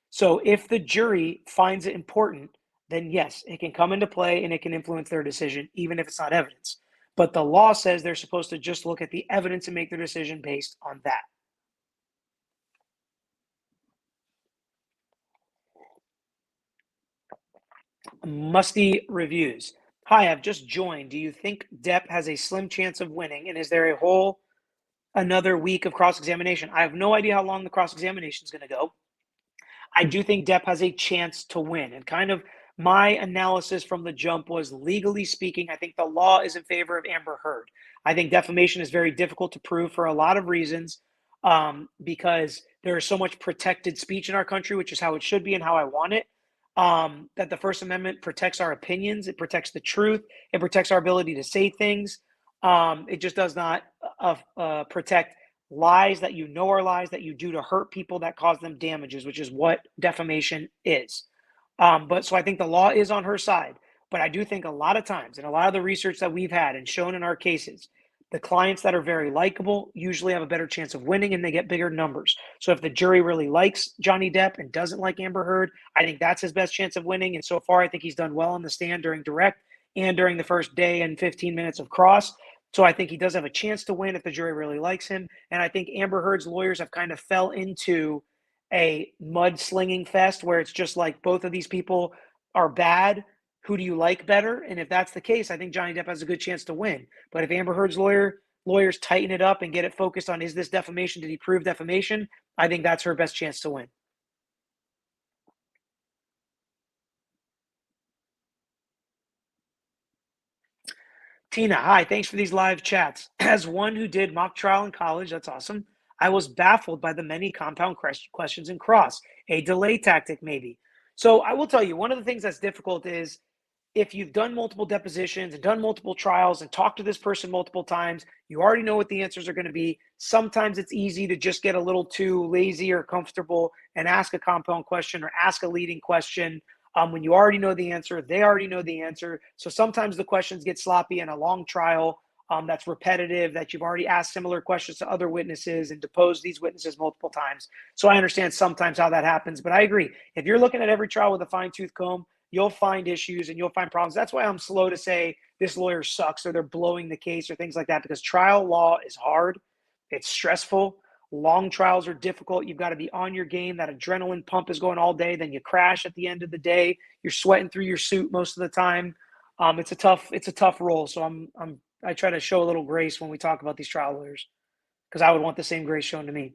So if the jury finds it important, then yes, it can come into play and it can influence their decision, even if it's not evidence. But the law says they're supposed to just look at the evidence and make their decision based on that. Musty Reviews. Hi, I've just joined. Do you think Depp has a slim chance of winning? And is there another week of cross-examination? I have no idea how long the cross-examination is going to go. I do think Depp has a chance to win. And kind of my analysis from the jump was, legally speaking, I think the law is in favor of Amber Heard. I think defamation is very difficult to prove for a lot of reasons, because there is so much protected speech in our country, which is how it should be and how I want it, that the First Amendment protects our opinions. It protects the truth. It protects our ability to say things. It just does not protect lies that you know are lies that you do to hurt people that cause them damages, which is what defamation is. But so I think the law is on her side. But I do think a lot of times, and a lot of the research that we've had and shown in our cases, the clients that are very likable usually have a better chance of winning and they get bigger numbers. So if the jury really likes Johnny Depp and doesn't like Amber Heard, I think that's his best chance of winning. And so far, I think he's done well on the stand during direct and during the first day and 15 minutes of cross. So I think he does have a chance to win if the jury really likes him. And I think Amber Heard's lawyers have kind of fell into a mudslinging fest where it's just like both of these people are bad. Who do you like better? And if that's the case, I think Johnny Depp has a good chance to win. But if Amber Heard's lawyers tighten it up and get it focused on, is this defamation? Did he prove defamation? I think that's her best chance to win. Tina, hi, thanks for these live chats. As one who did mock trial in college, that's awesome, I was baffled by the many compound questions in cross. A delay tactic, maybe. So I will tell you, one of the things that's difficult is if you've done multiple depositions and done multiple trials and talked to this person multiple times, you already know what the answers are going to be. Sometimes it's easy to just get a little too lazy or comfortable and ask a compound question or ask a leading question. When you already know the answer, they already know the answer. So sometimes the questions get sloppy in a long trial that's repetitive, that you've already asked similar questions to other witnesses and deposed these witnesses multiple times. So I understand sometimes how that happens, but I agree. If you're looking at every trial with a fine-tooth comb, you'll find issues and you'll find problems. That's why I'm slow to say this lawyer sucks or they're blowing the case or things like that, because trial law is hard. It's stressful. Long trials are difficult. You've got to be on your game. That adrenaline pump is going all day. Then you crash at the end of the day. You're sweating through your suit most of the time. It's a tough role. So I try to show a little grace when we talk about these trial lawyers, because I would want the same grace shown to me.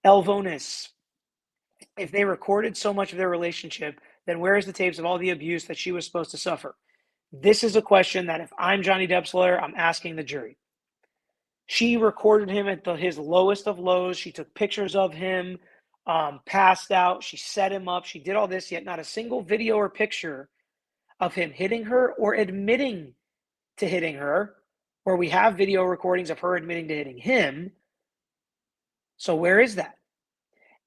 Elvonis, if they recorded so much of their relationship, then where is the tapes of all the abuse that she was supposed to suffer? This is a question that if I'm Johnny Depp's lawyer, I'm asking the jury. She recorded him at his lowest of lows. She took pictures of him, passed out. She set him up. She did all this, yet not a single video or picture of him hitting her or admitting to hitting her, where we have video recordings of her admitting to hitting him. So where is that?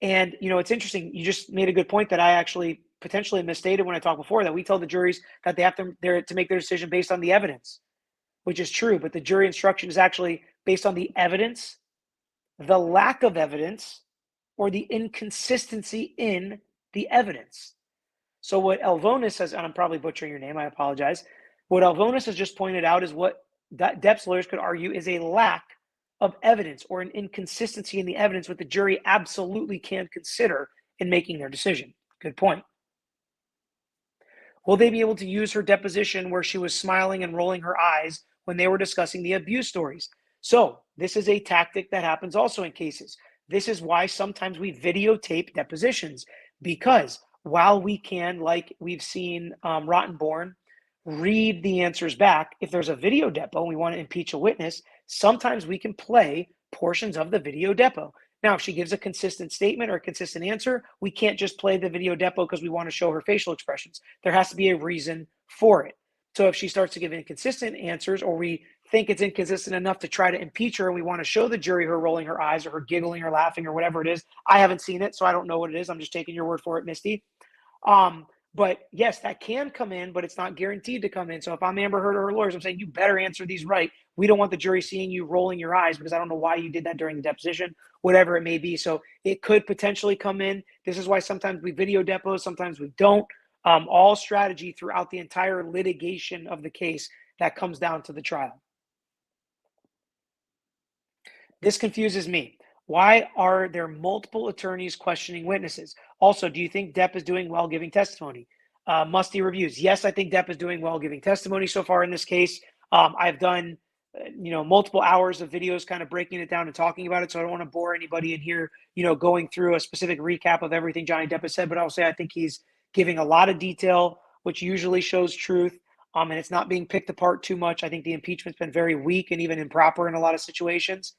And, it's interesting. You just made a good point that I actually potentially misstated when I talked before, that we tell the juries that they have to make their decision based on the evidence, which is true. But the jury instruction is actually based on the evidence, the lack of evidence, or the inconsistency in the evidence. So what Elvonis says, and I'm probably butchering your name, I apologize. What Elvonis has just pointed out is what Depp's lawyers could argue is a lack of evidence or an inconsistency in the evidence, what the jury absolutely can consider in making their decision. Good point. Will they be able to use her deposition where she was smiling and rolling her eyes when they were discussing the abuse stories? So this is a tactic that happens also in cases. This is why sometimes we videotape depositions, because while we can, like we've seen Rottenborn, read the answers back, if there's a video depo and we want to impeach a witness, sometimes we can play portions of the video depo. Now, if she gives a consistent statement or a consistent answer, we can't just play the video depo because we want to show her facial expressions. There has to be a reason for it. So if she starts to give inconsistent answers, or we think it's inconsistent enough to try to impeach her and we want to show the jury her rolling her eyes or her giggling or laughing or whatever it is, I haven't seen it, so I don't know what it is. I'm just taking your word for it, Misty. But yes, that can come in, but it's not guaranteed to come in. So if I'm Amber Heard or her lawyers, I'm saying you better answer these right. We don't want the jury seeing you rolling your eyes, because I don't know why you did that during the deposition, whatever it may be. So it could potentially come in. This is why sometimes we video depos, sometimes we don't. All strategy throughout the entire litigation of the case that comes down to the trial. This confuses me. Why are there multiple attorneys questioning witnesses? Also, do you think Depp is doing well giving testimony? Musty reviews. Yes, I think Depp is doing well giving testimony so far in this case. I've done, multiple hours of videos kind of breaking it down and talking about it, so I don't want to bore anybody in here, going through a specific recap of everything Johnny Depp has said, but I'll say I think he's giving a lot of detail, which usually shows truth, and it's not being picked apart too much. I think the impeachment's been very weak and even improper in a lot of situations.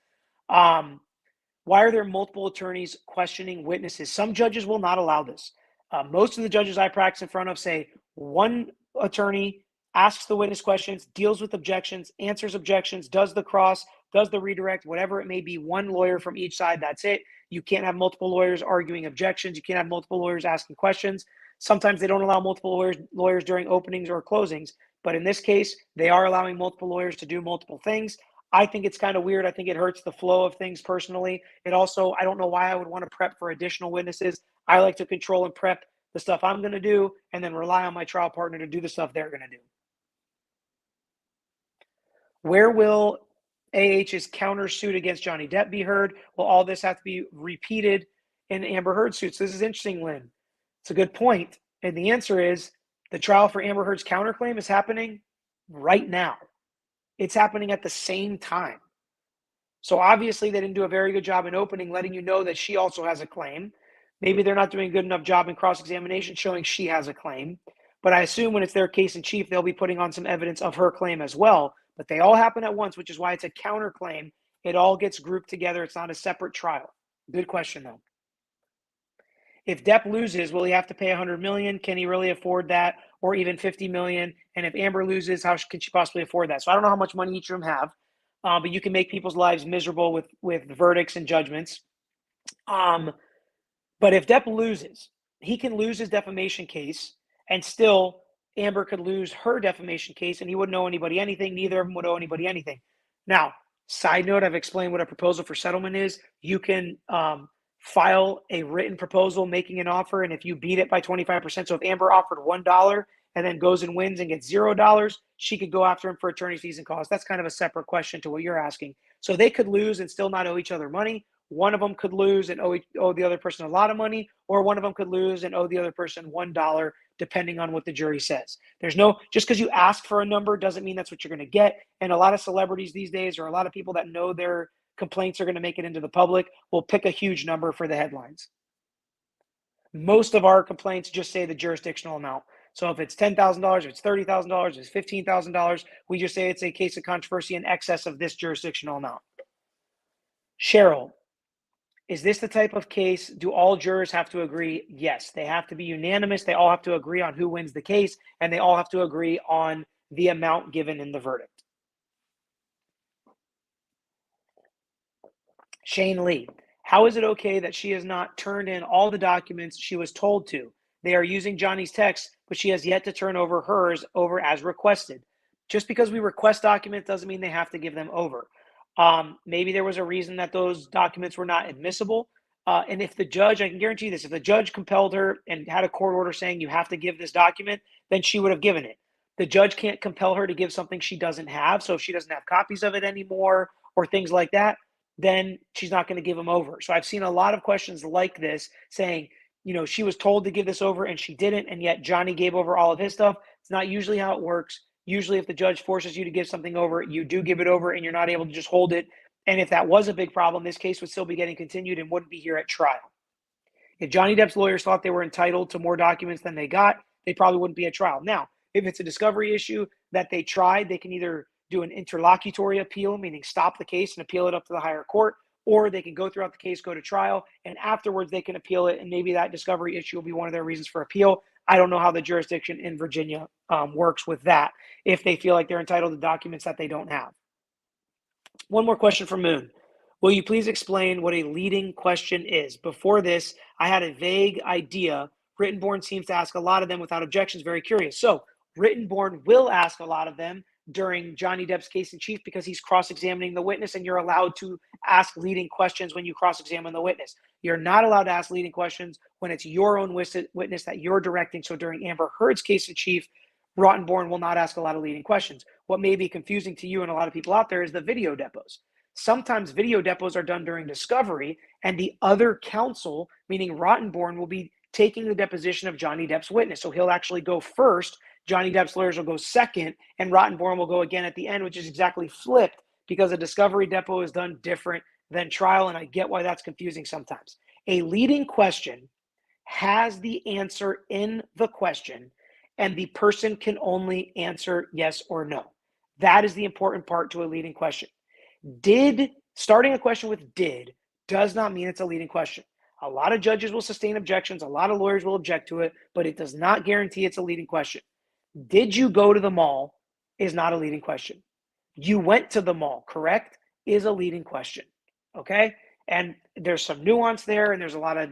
Why are there multiple attorneys questioning witnesses? Some judges will not allow this. Most of the judges I practice in front of say one attorney asks the witness questions, deals with objections, answers objections, does the cross, does the redirect, whatever it may be, one lawyer from each side, that's it. You can't have multiple lawyers arguing objections. You can't have multiple lawyers asking questions. Sometimes they don't allow multiple lawyers during openings or closings, but in this case, they are allowing multiple lawyers to do multiple things. I think it's kind of weird. I think it hurts the flow of things personally. It also, I don't know why I would want to prep for additional witnesses. I like to control and prep the stuff I'm going to do and then rely on my trial partner to do the stuff they're going to do. Where will AH's countersuit against Johnny Depp be heard? Will all this have to be repeated in Amber Heard suits? This is interesting, Lynn. It's a good point. And the answer is the trial for Amber Heard's counterclaim is happening right now. It's happening at the same time. So obviously they didn't do a very good job in opening, letting you know that she also has a claim. Maybe they're not doing a good enough job in cross-examination showing she has a claim. But I assume when it's their case in chief, they'll be putting on some evidence of her claim as well. But they all happen at once, which is why it's a counterclaim. It all gets grouped together. It's not a separate trial. Good question, though. If Depp loses, will he have to pay $100 million? Can he really afford that? Or even $50 million? And if Amber loses, how can she possibly afford that? So I don't know how much money each of them have, but you can make people's lives miserable with verdicts and judgments. But if Depp loses, he can lose his defamation case, and still Amber could lose her defamation case, and he wouldn't owe anybody anything. Neither of them would owe anybody anything. Now, side note, I've explained what a proposal for settlement is. You can file a written proposal making an offer, and if you beat it by 25%, so if Amber offered $1 and then goes and wins and gets $0, she could go after him for attorney's fees and costs. That's kind of a separate question to what you're asking. So they could lose and still not owe each other money. One of them could lose and owe the other person a lot of money, or one of them could lose and owe the other person $1, depending on what the jury says. There's no, just because you ask for a number doesn't mean that's what you're going to get. And a lot of celebrities these days, or a lot of people that know their complaints are going to make it into the public, will pick a huge number for the headlines. Most of our complaints just say the jurisdictional amount. So if it's $10,000, if it's $30,000, if it's $15,000, we just say it's a case of controversy in excess of this jurisdictional amount. Cheryl, is this the type of case, do all jurors have to agree? Yes, they have to be unanimous. They all have to agree on who wins the case, and they all have to agree on the amount given in the verdict. Shane Lee, how is it okay that she has not turned in all the documents she was told to? They are using Johnny's text, but she has yet to turn over hers over as requested. Just because we request documents doesn't mean they have to give them over. Maybe there was a reason that those documents were not admissible. And if the judge, I can guarantee you this, if the judge compelled her and had a court order saying you have to give this document, then she would have given it. The judge can't compel her to give something she doesn't have. So if she doesn't have copies of it anymore or things like that, then she's not going to give them over. So I've seen a lot of questions like this saying, you know, she was told to give this over and she didn't, and yet Johnny gave over all of his stuff. It's not usually how it works. Usually if the judge forces you to give something over, you do give it over and you're not able to just hold it. And if that was a big problem, this case would still be getting continued and wouldn't be here at trial. If Johnny Depp's lawyers thought they were entitled to more documents than they got, they probably wouldn't be at trial. Now, if it's a discovery issue that they tried, they can either do an interlocutory appeal, meaning stop the case and appeal it up to the higher court, or they can go throughout the case, go to trial, and afterwards they can appeal it, and maybe that discovery issue will be one of their reasons for appeal. I don't know how the jurisdiction in Virginia works with that, if they feel like they're entitled to documents that they don't have. One more question from Moon. Will you please explain what a leading question is? Before this, I had a vague idea. Rittenborn seems to ask a lot of them without objections. Very curious. So Rittenborn will ask a lot of them during Johnny Depp's case in chief because he's cross-examining the witness, and you're allowed to ask leading questions when you cross-examine the witness. You're not allowed to ask leading questions when it's your own witness that you're directing. So during Amber Heard's case in chief, Rottenborn will not ask a lot of leading questions. What may be confusing to you and a lot of people out there is the video depots. Sometimes video depots are done during discovery, and the other counsel, meaning Rottenborn, will be taking the deposition of Johnny Depp's witness. So he'll actually go first. Johnny Depp's lawyers will go second, and Rottenborn will go again at the end, which is exactly flipped because a discovery depot is done different than trial, and I get why that's confusing sometimes. A leading question has the answer in the question, and the person can only answer yes or no. That is the important part to a leading question. Starting a question with did does not mean it's a leading question. A lot of judges will sustain objections. A lot of lawyers will object to it, but it does not guarantee it's a leading question. Did you go to the mall is not a leading question. You went to the mall, correct, is a leading question, okay? And there's some nuance there, and there's a lot of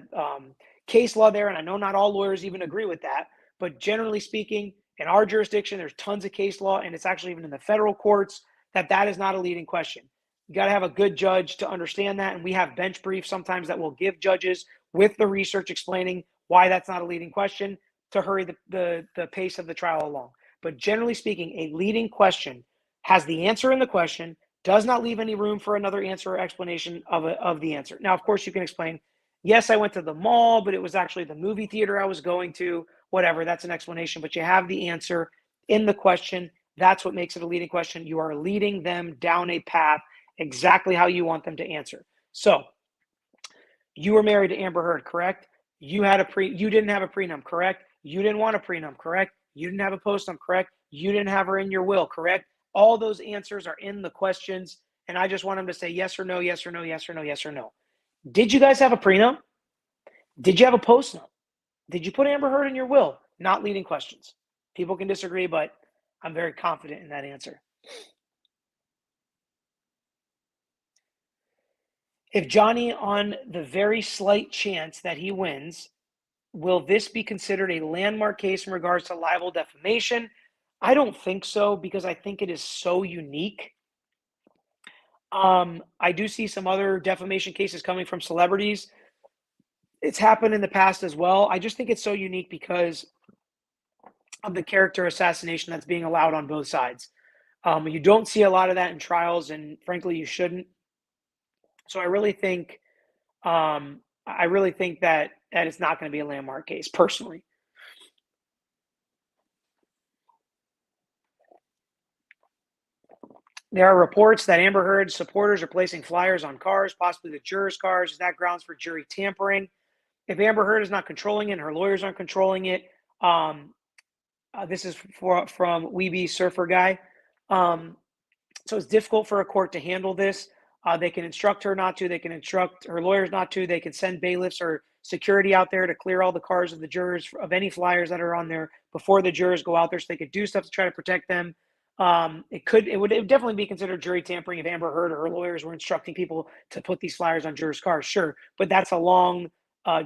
case law there, and I know not all lawyers even agree with that, but generally speaking, in our jurisdiction, there's tons of case law, and it's actually even in the federal courts, that is not a leading question. You got to have a good judge to understand that, and we have bench briefs sometimes that will give judges with the research explaining why that's not a leading question to hurry the pace of the trial along. But generally speaking, a leading question has the answer in the question, does not leave any room for another answer or explanation of the answer. Now, of course, you can explain, yes, I went to the mall, but it was actually the movie theater I was going to, whatever, that's an explanation, but you have the answer in the question. That's what makes it a leading question. You are leading them down a path exactly how you want them to answer. So you were married to Amber Heard, correct? You didn't have a prenup, correct? You didn't want a prenup, correct? You didn't have a postnup, correct? You didn't have her in your will, correct? All those answers are in the questions, and I just want them to say yes or no, yes or no, yes or no, yes or no. Did you guys have a prenup? Did you have a postnup? Did you put Amber Heard in your will? Not leading questions. People can disagree, but I'm very confident in that answer. If Johnny, on the very slight chance that he wins, Will this be considered a landmark case in regards to libel defamation? I don't think so, because I think it is so unique. I do see some other defamation cases coming from celebrities. It's happened in the past as well. I just think it's so unique because of the character assassination that's being allowed on both sides. You don't see a lot of that in trials, and frankly, you shouldn't. So I really think that it's not going to be a landmark case, personally. There are reports that Amber Heard supporters are placing flyers on cars, possibly the jurors' cars. Is that grounds for jury tampering? If Amber Heard is not controlling it and her lawyers aren't controlling it, this is from Weeby Surfer Guy. So it's difficult for a court to handle this. They can instruct her not to. They can instruct her lawyers not to. They can send bailiffs or security out there to clear all the cars of the jurors of any flyers that are on there before the jurors go out there, so they could do stuff to try to protect them. It would definitely be considered jury tampering if Amber Heard or her lawyers were instructing people to put these flyers on jurors' cars, sure. But that's a long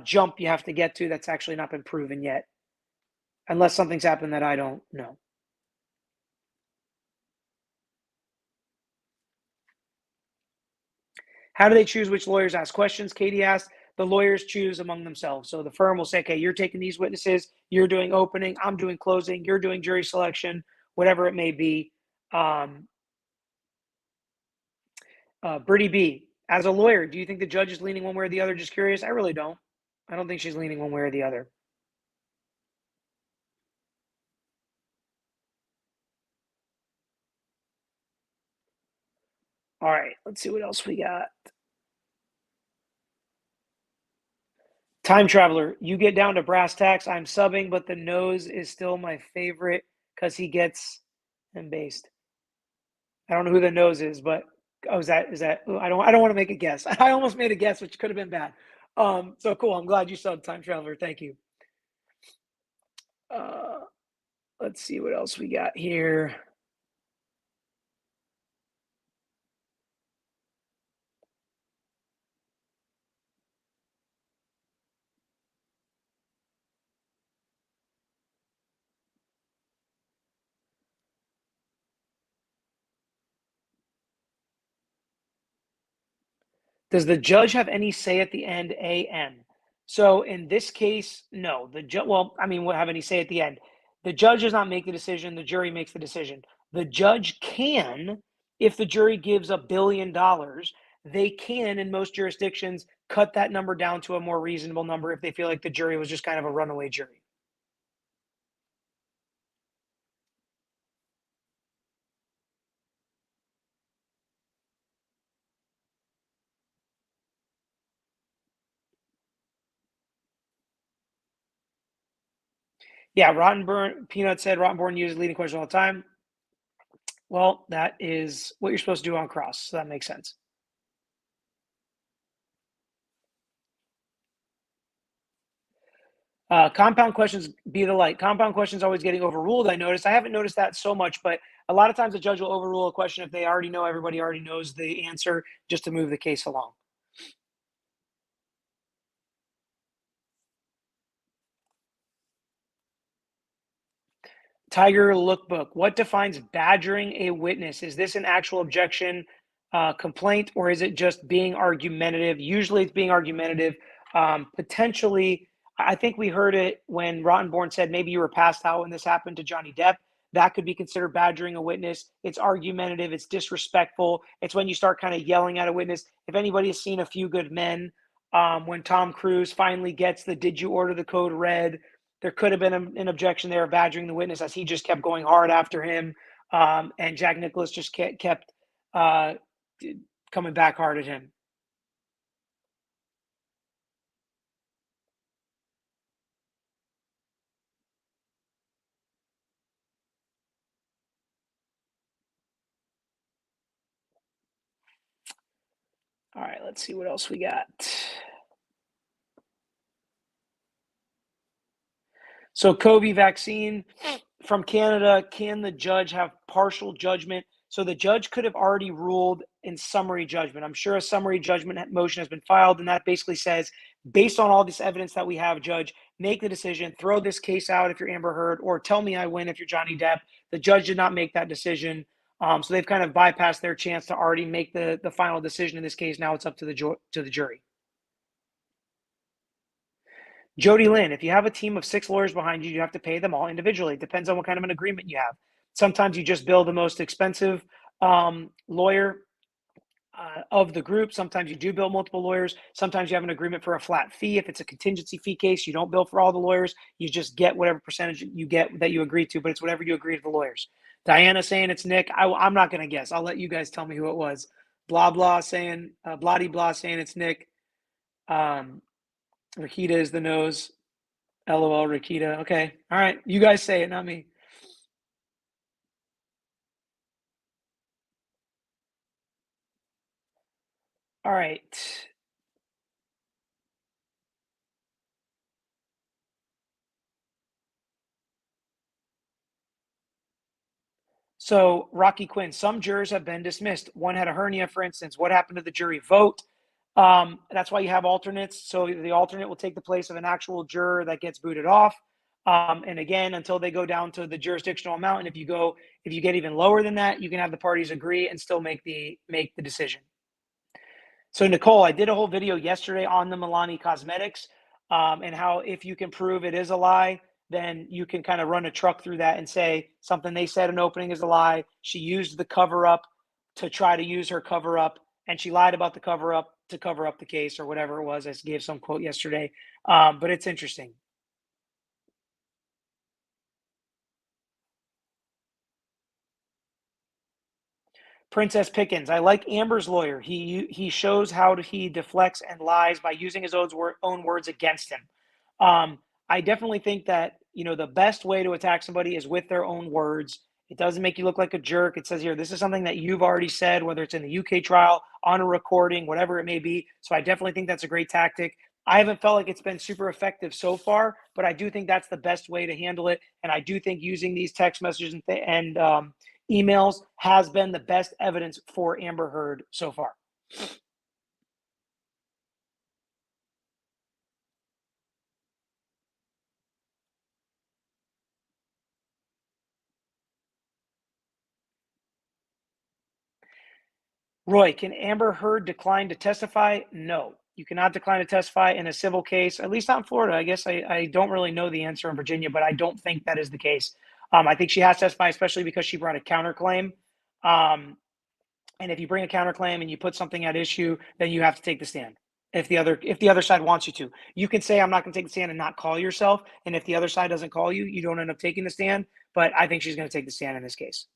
jump you have to get to that's actually not been proven yet, unless something's happened that I don't know. How do they choose which lawyers ask questions? Katie asked. The lawyers choose among themselves. So the firm will say, okay, you're taking these witnesses, you're doing opening, I'm doing closing, you're doing jury selection, whatever it may be. Brittany B, as a lawyer, do you think the judge is leaning one way or the other? Just curious. I really don't. I don't think she's leaning one way or the other. All right, let's see what else we got. Time Traveler, you get down to brass tacks. I'm subbing, but the nose is still my favorite because he gets him based. I don't know who the nose is, but is that? I don't want to make a guess. I almost made a guess, which could have been bad. So cool. I'm glad you subbed, Time Traveler. Thank you. Let's see what else we got here. Does the judge have any say at the end? AM. So in this case, no. The judge. Well, I mean, what have any say at the end? The judge does not make the decision. The jury makes the decision. The judge can, if the jury gives $1 billion, they can, in most jurisdictions, cut that number down to a more reasonable number if they feel like the jury was just kind of a runaway jury. Yeah, Rottenborn Peanut said Rottenborn uses leading questions all the time. Well, that is what you're supposed to do on cross, so that makes sense. Compound questions be the light. Compound questions always getting overruled. I noticed. I haven't noticed that so much, but a lot of times the judge will overrule a question if they already know, everybody already knows the answer, just to move the case along. Tiger Lookbook. What defines badgering a witness? Is this an actual objection, complaint, or is it just being argumentative? Usually it's being argumentative. Potentially, I think we heard it when Rottenborn said maybe you were passed out when this happened to Johnny Depp. That could be considered badgering a witness. It's argumentative. It's disrespectful. It's when you start kind of yelling at a witness. If anybody has seen A Few Good Men, when Tom Cruise finally gets the "Did you order the code red?" There could have been an objection there of badgering the witness, as he just kept going hard after him, and Jack Nicklaus just kept coming back hard at him. All right, let's see what else we got. So COVID vaccine from Canada, can the judge have partial judgment? So the judge could have already ruled in summary judgment. I'm sure a summary judgment motion has been filed, and that basically says, based on all this evidence that we have, judge, make the decision, throw this case out if you're Amber Heard, or tell me I win if you're Johnny Depp. The judge did not make that decision. So they've kind of bypassed their chance to already make the final decision in this case. Now it's up to the jury. Jody Lynn, if you have a team of 6 lawyers behind you, you have to pay them all individually. It depends on what kind of an agreement you have. Sometimes you just bill the most expensive lawyer of the group. Sometimes you do bill multiple lawyers. Sometimes you have an agreement for a flat fee. If it's a contingency fee case, you don't bill for all the lawyers. You just get whatever percentage you get that you agree to, but it's whatever you agree to the lawyers. Diana saying it's Nick. I'm not going to guess. I'll let you guys tell me who it was. Blah, blah saying, Bloody blah saying it's Nick. Rakita is the nose. LOL, Rakita. Okay. All right. You guys say it, not me. All right. So, Rocky Quinn, some jurors have been dismissed. One had a hernia, for instance. What happened to the jury vote? That's why you have alternates. So the alternate will take the place of an actual juror that gets booted off. And again, until they go down to the jurisdictional amount. And if you get even lower than that, you can have the parties agree and still make the decision. So Nicole, I did a whole video yesterday on the Milani Cosmetics and how if you can prove it is a lie, then you can kind of run a truck through that and say something they said in opening is a lie. She used the cover up to try to use her cover up, and she lied about the cover up to cover up the case or whatever it was. I gave some quote yesterday, but it's interesting. Princess Pickens, I like Amber's lawyer. He shows how he deflects and lies by using his own words against him. I definitely think that the best way to attack somebody is with their own words. It doesn't make you look like a jerk. It says here, this is something that you've already said, whether it's in the UK trial, on a recording, whatever it may be. So I definitely think that's a great tactic. I haven't felt like it's been super effective so far, but I do think that's the best way to handle it. And I do think using these text messages and emails has been the best evidence for Amber Heard so far. Roy, can Amber Heard decline to testify? No, you cannot decline to testify in a civil case, at least not in Florida. I guess I don't really know the answer in Virginia, but I don't think that is the case. I think she has to testify, especially because she brought a counterclaim. And if you bring a counterclaim and you put something at issue, then you have to take the stand. If the other side wants you to, you can say, I'm not going to take the stand and not call yourself. And if the other side doesn't call you, you don't end up taking the stand. But I think she's going to take the stand in this case.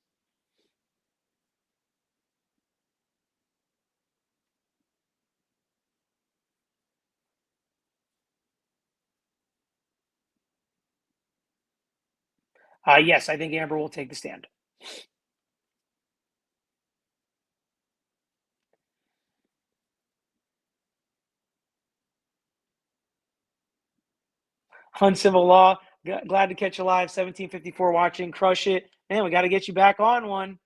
Yes, I think Amber will take the stand. Uncivil Law, glad to catch you live. 1754 watching, crush it. Man, we got to get you back on one.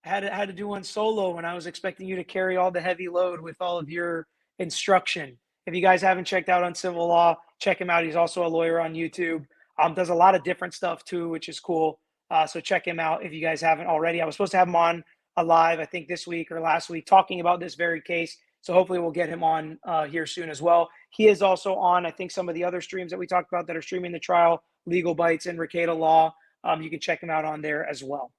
I had to do one solo when I was expecting you to carry all the heavy load with all of your instruction. If you guys haven't checked out Uncivil Law, check him out. He's also a lawyer on YouTube. Does a lot of different stuff too, which is cool. So check him out if you guys haven't already. I was supposed to have him on live, I think this week or last week, talking about this very case. So hopefully we'll get him on here soon as well. He is also on, I think, some of the other streams that we talked about that are streaming the trial, Legal Bites and Ricada Law. You can check him out on there as well.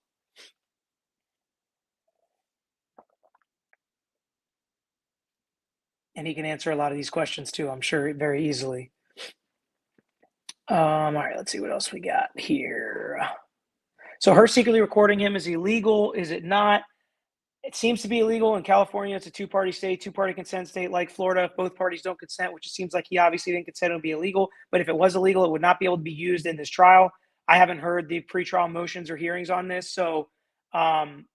And he can answer a lot of these questions too, I'm sure, very easily. All right, let's see what else we got here. So her secretly recording him is illegal. Is it not? It seems to be illegal in California. It's a two-party state, two-party consent state like Florida. If both parties don't consent, which it seems like he obviously didn't consent, it would be illegal. But if it was illegal, it would not be able to be used in this trial. I haven't heard the pretrial motions or hearings on this, so I'm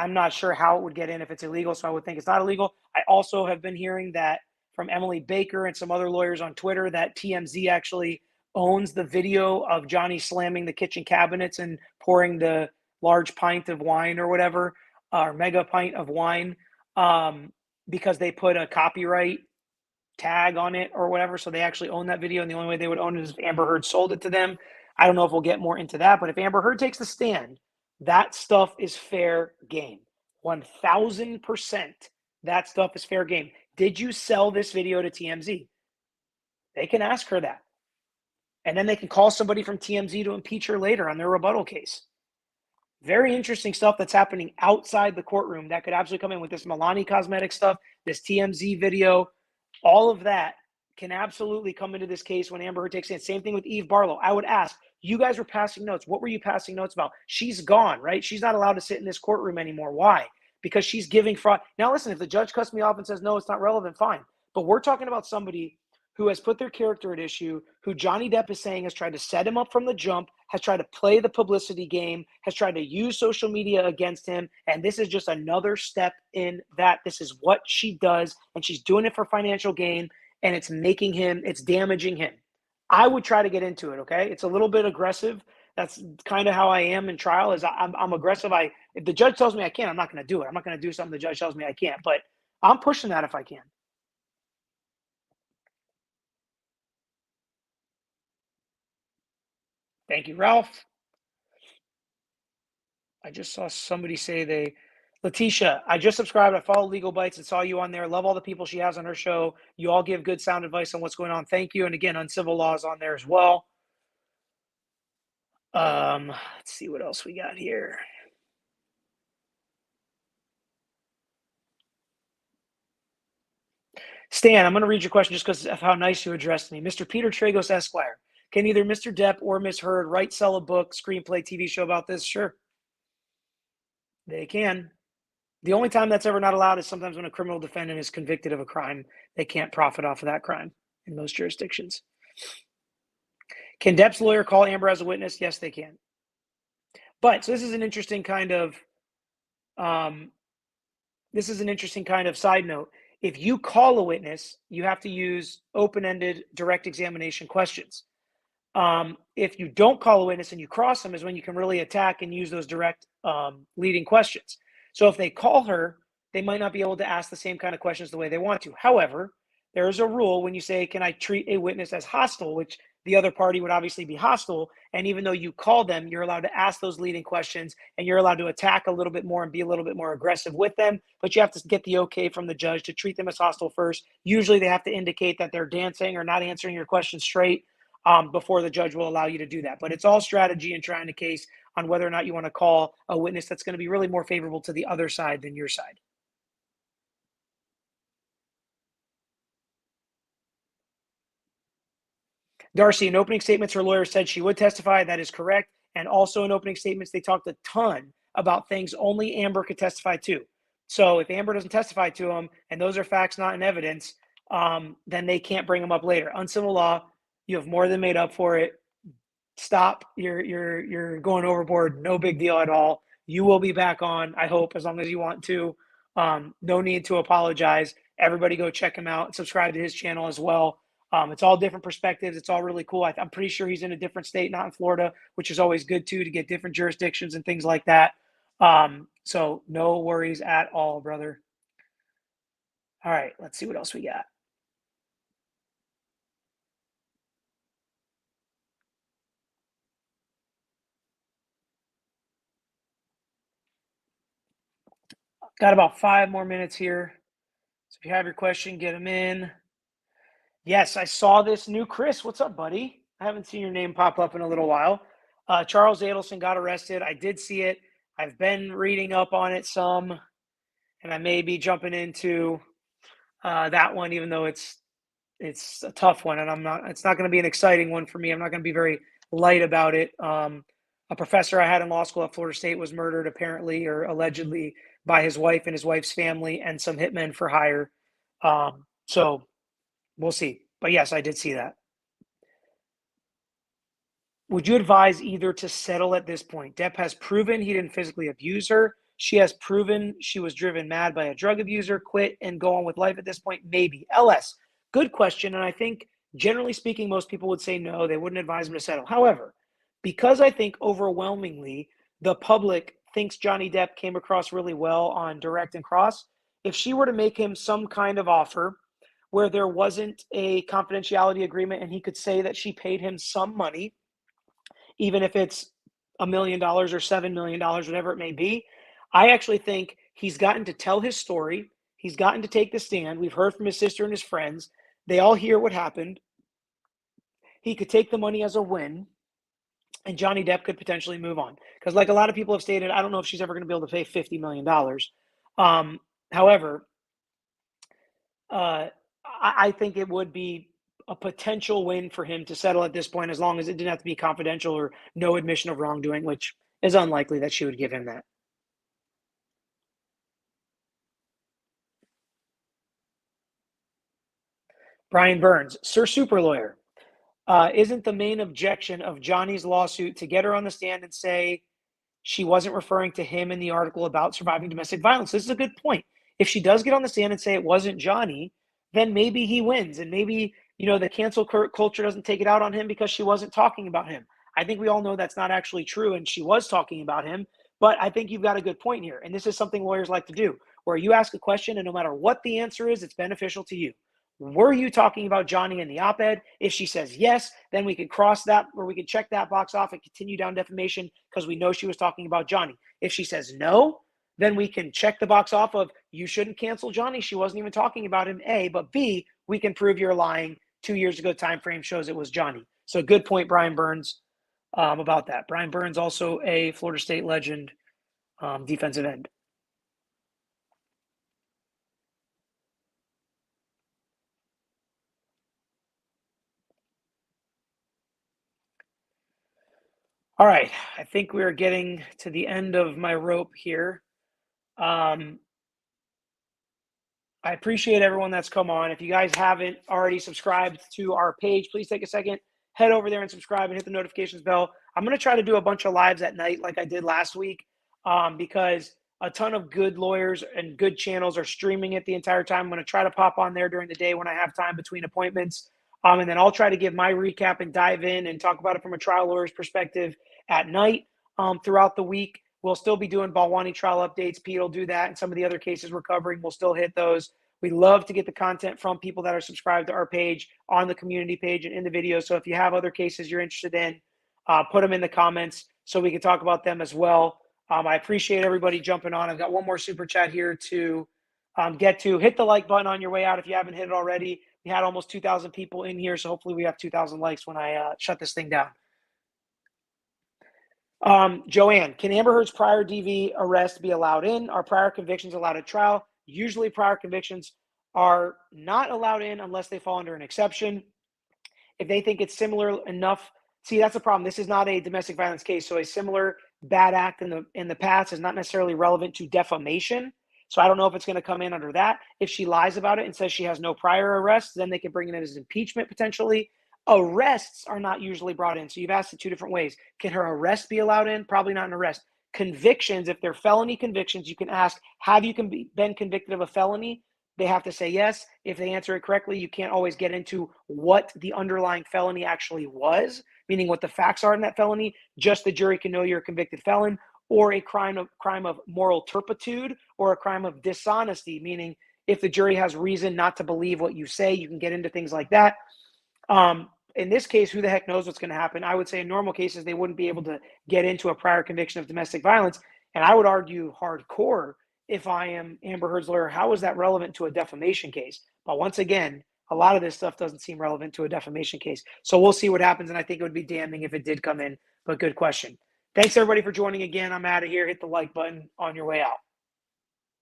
not sure how it would get in if it's illegal, so I would think it's not illegal. I also have been hearing that from Emily Baker and some other lawyers on Twitter that TMZ actually owns the video of Johnny slamming the kitchen cabinets and pouring the large pint of wine or whatever. or mega pint of wine, because they put a copyright tag on it or whatever. So they actually own that video. And the only way they would own it is if Amber Heard sold it to them. I don't know if we'll get more into that, but if Amber Heard takes the stand, that stuff is fair game. 1000%. That stuff is fair game. Did you sell this video to TMZ? They can ask her that. And then they can call somebody from TMZ to impeach her later on their rebuttal case. Very interesting stuff that's happening outside the courtroom that could absolutely come in with this Milani Cosmetic stuff, this TMZ video. All of that can absolutely come into this case when Amber Heard takes it. Same thing with Eve Barlow. I would ask, you guys were passing notes. What were you passing notes about? She's gone, right? She's not allowed to sit in this courtroom anymore. Why? Because she's giving fraud. Now, listen, if the judge cuts me off and says, no, it's not relevant, fine. But we're talking about somebody who has put their character at issue, who Johnny Depp is saying has tried to set him up from the jump, has tried to play the publicity game, has tried to use social media against him. And this is just another step in that. This is what she does, and she's doing it for financial gain, and it's making him, it's damaging him. I would try to get into it, okay? It's a little bit aggressive. That's kind of how I am in trial, is I'm aggressive. If the judge tells me I can't, I'm not going to do it. I'm not going to do something the judge tells me I can't, but I'm pushing that if I can. Thank you, Ralph. I just saw somebody say Letitia, I just subscribed. I follow Legal Bites and saw you on there. Love all the people she has on her show. You all give good sound advice on what's going on. Thank you. And again, Uncivil Law is on there as well. Let's see what else we got here. Stan, I'm going to read your question just because of how nice you addressed me. Mr. Peter Tragos Esquire, can either Mr. Depp or Ms. Heard write, sell a book, screenplay, TV show about this? Sure. They can. The only time that's ever not allowed is sometimes when a criminal defendant is convicted of a crime. They can't profit off of that crime in most jurisdictions. Can Depp's lawyer call Amber as a witness? Yes, they can. But so this is an interesting kind of side note. If you call a witness, you have to use open-ended direct examination questions. If you don't call a witness and you cross them is when you can really attack and use those direct leading questions. So if they call her, they might not be able to ask the same kind of questions the way they want to. However, there is a rule when you say, can I treat a witness as hostile, which the other party would obviously be hostile. And even though you call them, you're allowed to ask those leading questions and you're allowed to attack a little bit more and be a little bit more aggressive with them. But you have to get the okay from the judge to treat them as hostile first. Usually they have to indicate that they're dancing or not answering your question straight before the judge will allow you to do that. But it's all strategy and trying to case on whether or not you want to call a witness that's going to be really more favorable to the other side than your side. Darcy, in opening statements, her lawyer said she would testify. That is correct. And also in opening statements, they talked a ton about things only Amber could testify to. So if Amber doesn't testify to them, and those are facts not in evidence, then they can't bring them up later. Uncivil law, you have more than made up for it. Stop. You're going overboard. No big deal at all. You will be back on, I hope, as long as you want to. No need to apologize. Everybody go check him out and subscribe to his channel as well. It's all different perspectives. It's all really cool. I'm pretty sure he's in a different state, not in Florida, which is always good too, to get different jurisdictions and things like that. So no worries at all, brother. All right, let's see what else we got. Got about 5 more minutes here. So if you have your question, get them in. Yes, I saw this new Chris. What's up, buddy? I haven't seen your name pop up in a little while. Charles Adelson got arrested. I did see it. I've been reading up on it some, and I may be jumping into that one, even though it's a tough one, and it's not going to be an exciting one for me. I'm not going to be very light about it. A professor I had in law school at Florida State was murdered, apparently or allegedly, by his wife and his wife's family and some hitmen for hire. So we'll see. But yes, I did see that. Would you advise either to settle at this point? Depp has proven he didn't physically abuse her. She has proven she was driven mad by a drug abuser, quit, and go on with life at this point. Maybe. LS, good question. And I think, generally speaking, most people would say no. They wouldn't advise him to settle. However, because I think overwhelmingly the public thinks Johnny Depp came across really well on direct and cross. If she were to make him some kind of offer where there wasn't a confidentiality agreement and he could say that she paid him some money, even if it's $1 million or $7 million, whatever it may be, I actually think he's gotten to tell his story. He's gotten to take the stand. We've heard from his sister and his friends. They all hear what happened. He could take the money as a win, and Johnny Depp could potentially move on. Because like a lot of people have stated, I don't know if she's ever going to be able to pay $50 million. However, I think it would be a potential win for him to settle at this point, as long as it didn't have to be confidential or no admission of wrongdoing, which is unlikely that she would give him that. Brian Burns, Sir Super Lawyer, isn't the main objection of Johnny's lawsuit to get her on the stand and say she wasn't referring to him in the article about surviving domestic violence? This is a good point. If she does get on the stand and say it wasn't Johnny, then maybe he wins, and maybe, you know, the cancel culture doesn't take it out on him because she wasn't talking about him. I think we all know that's not actually true, and she was talking about him. But I think you've got a good point here, and this is something lawyers like to do, where you ask a question, and no matter what the answer is, it's beneficial to you. Were you talking about Johnny in the op-ed? If she says yes, then we could cross that, or we could check that box off and continue down defamation because we know she was talking about Johnny. If she says no, then we can check the box off of you shouldn't cancel Johnny. She wasn't even talking about him, A, but B, we can prove you're lying. 2 years ago, time frame shows it was Johnny. So good point, Brian Burns, about that. Brian Burns, also a Florida State legend, defensive end. All right, I think we're getting to the end of my rope here. I appreciate everyone that's come on. If you guys haven't already subscribed to our page, please take a second, head over there and subscribe and hit the notifications bell. I'm going to try to do a bunch of lives at night like I did last week, because a ton of good lawyers and good channels are streaming it the entire time. I'm going to try to pop on there during the day when I have time between appointments. And then I'll try to give my recap and dive in and talk about it from a trial lawyer's perspective at night throughout the week. We'll still be doing Balwani trial updates. Pete will do that. And some of the other cases we're covering, we'll still hit those. We love to get the content from people that are subscribed to our page, on the community page, and in the video. So if you have other cases you're interested in, put them in the comments so we can talk about them as well. I appreciate everybody jumping on. I've got one more super chat here to get to. Hit the like button on your way out if you haven't hit it already. We had almost 2,000 people in here, so hopefully we have 2,000 likes when I shut this thing down. Joanne, can Amber Heard's prior DV arrest be allowed in? Are prior convictions allowed at trial? Usually prior convictions are not allowed in unless they fall under an exception. If they think it's similar enough, see, that's the problem. This is not a domestic violence case, so a similar bad act in the past is not necessarily relevant to defamation. So I don't know if it's going to come in under that. If she lies about it and says she has no prior arrests, then they can bring it in as impeachment potentially. Arrests are not usually brought in. So you've asked it two different ways. Can her arrest be allowed in? Probably not an arrest. Convictions, if they're felony convictions, you can ask, have you been convicted of a felony? They have to say yes. If they answer it correctly, you can't always get into what the underlying felony actually was, meaning what the facts are in that felony. Just the jury can know you're a convicted felon, or a crime of moral turpitude, or a crime of dishonesty, meaning if the jury has reason not to believe what you say, you can get into things like that. In this case, who the heck knows what's going to happen? I would say in normal cases, they wouldn't be able to get into a prior conviction of domestic violence. And I would argue hardcore, if I am Amber Heard's lawyer, how is that relevant to a defamation case? But once again, a lot of this stuff doesn't seem relevant to a defamation case. So we'll see what happens. And I think it would be damning if it did come in, but good question. Thanks everybody for joining again. I'm out of here. Hit the like button on your way out.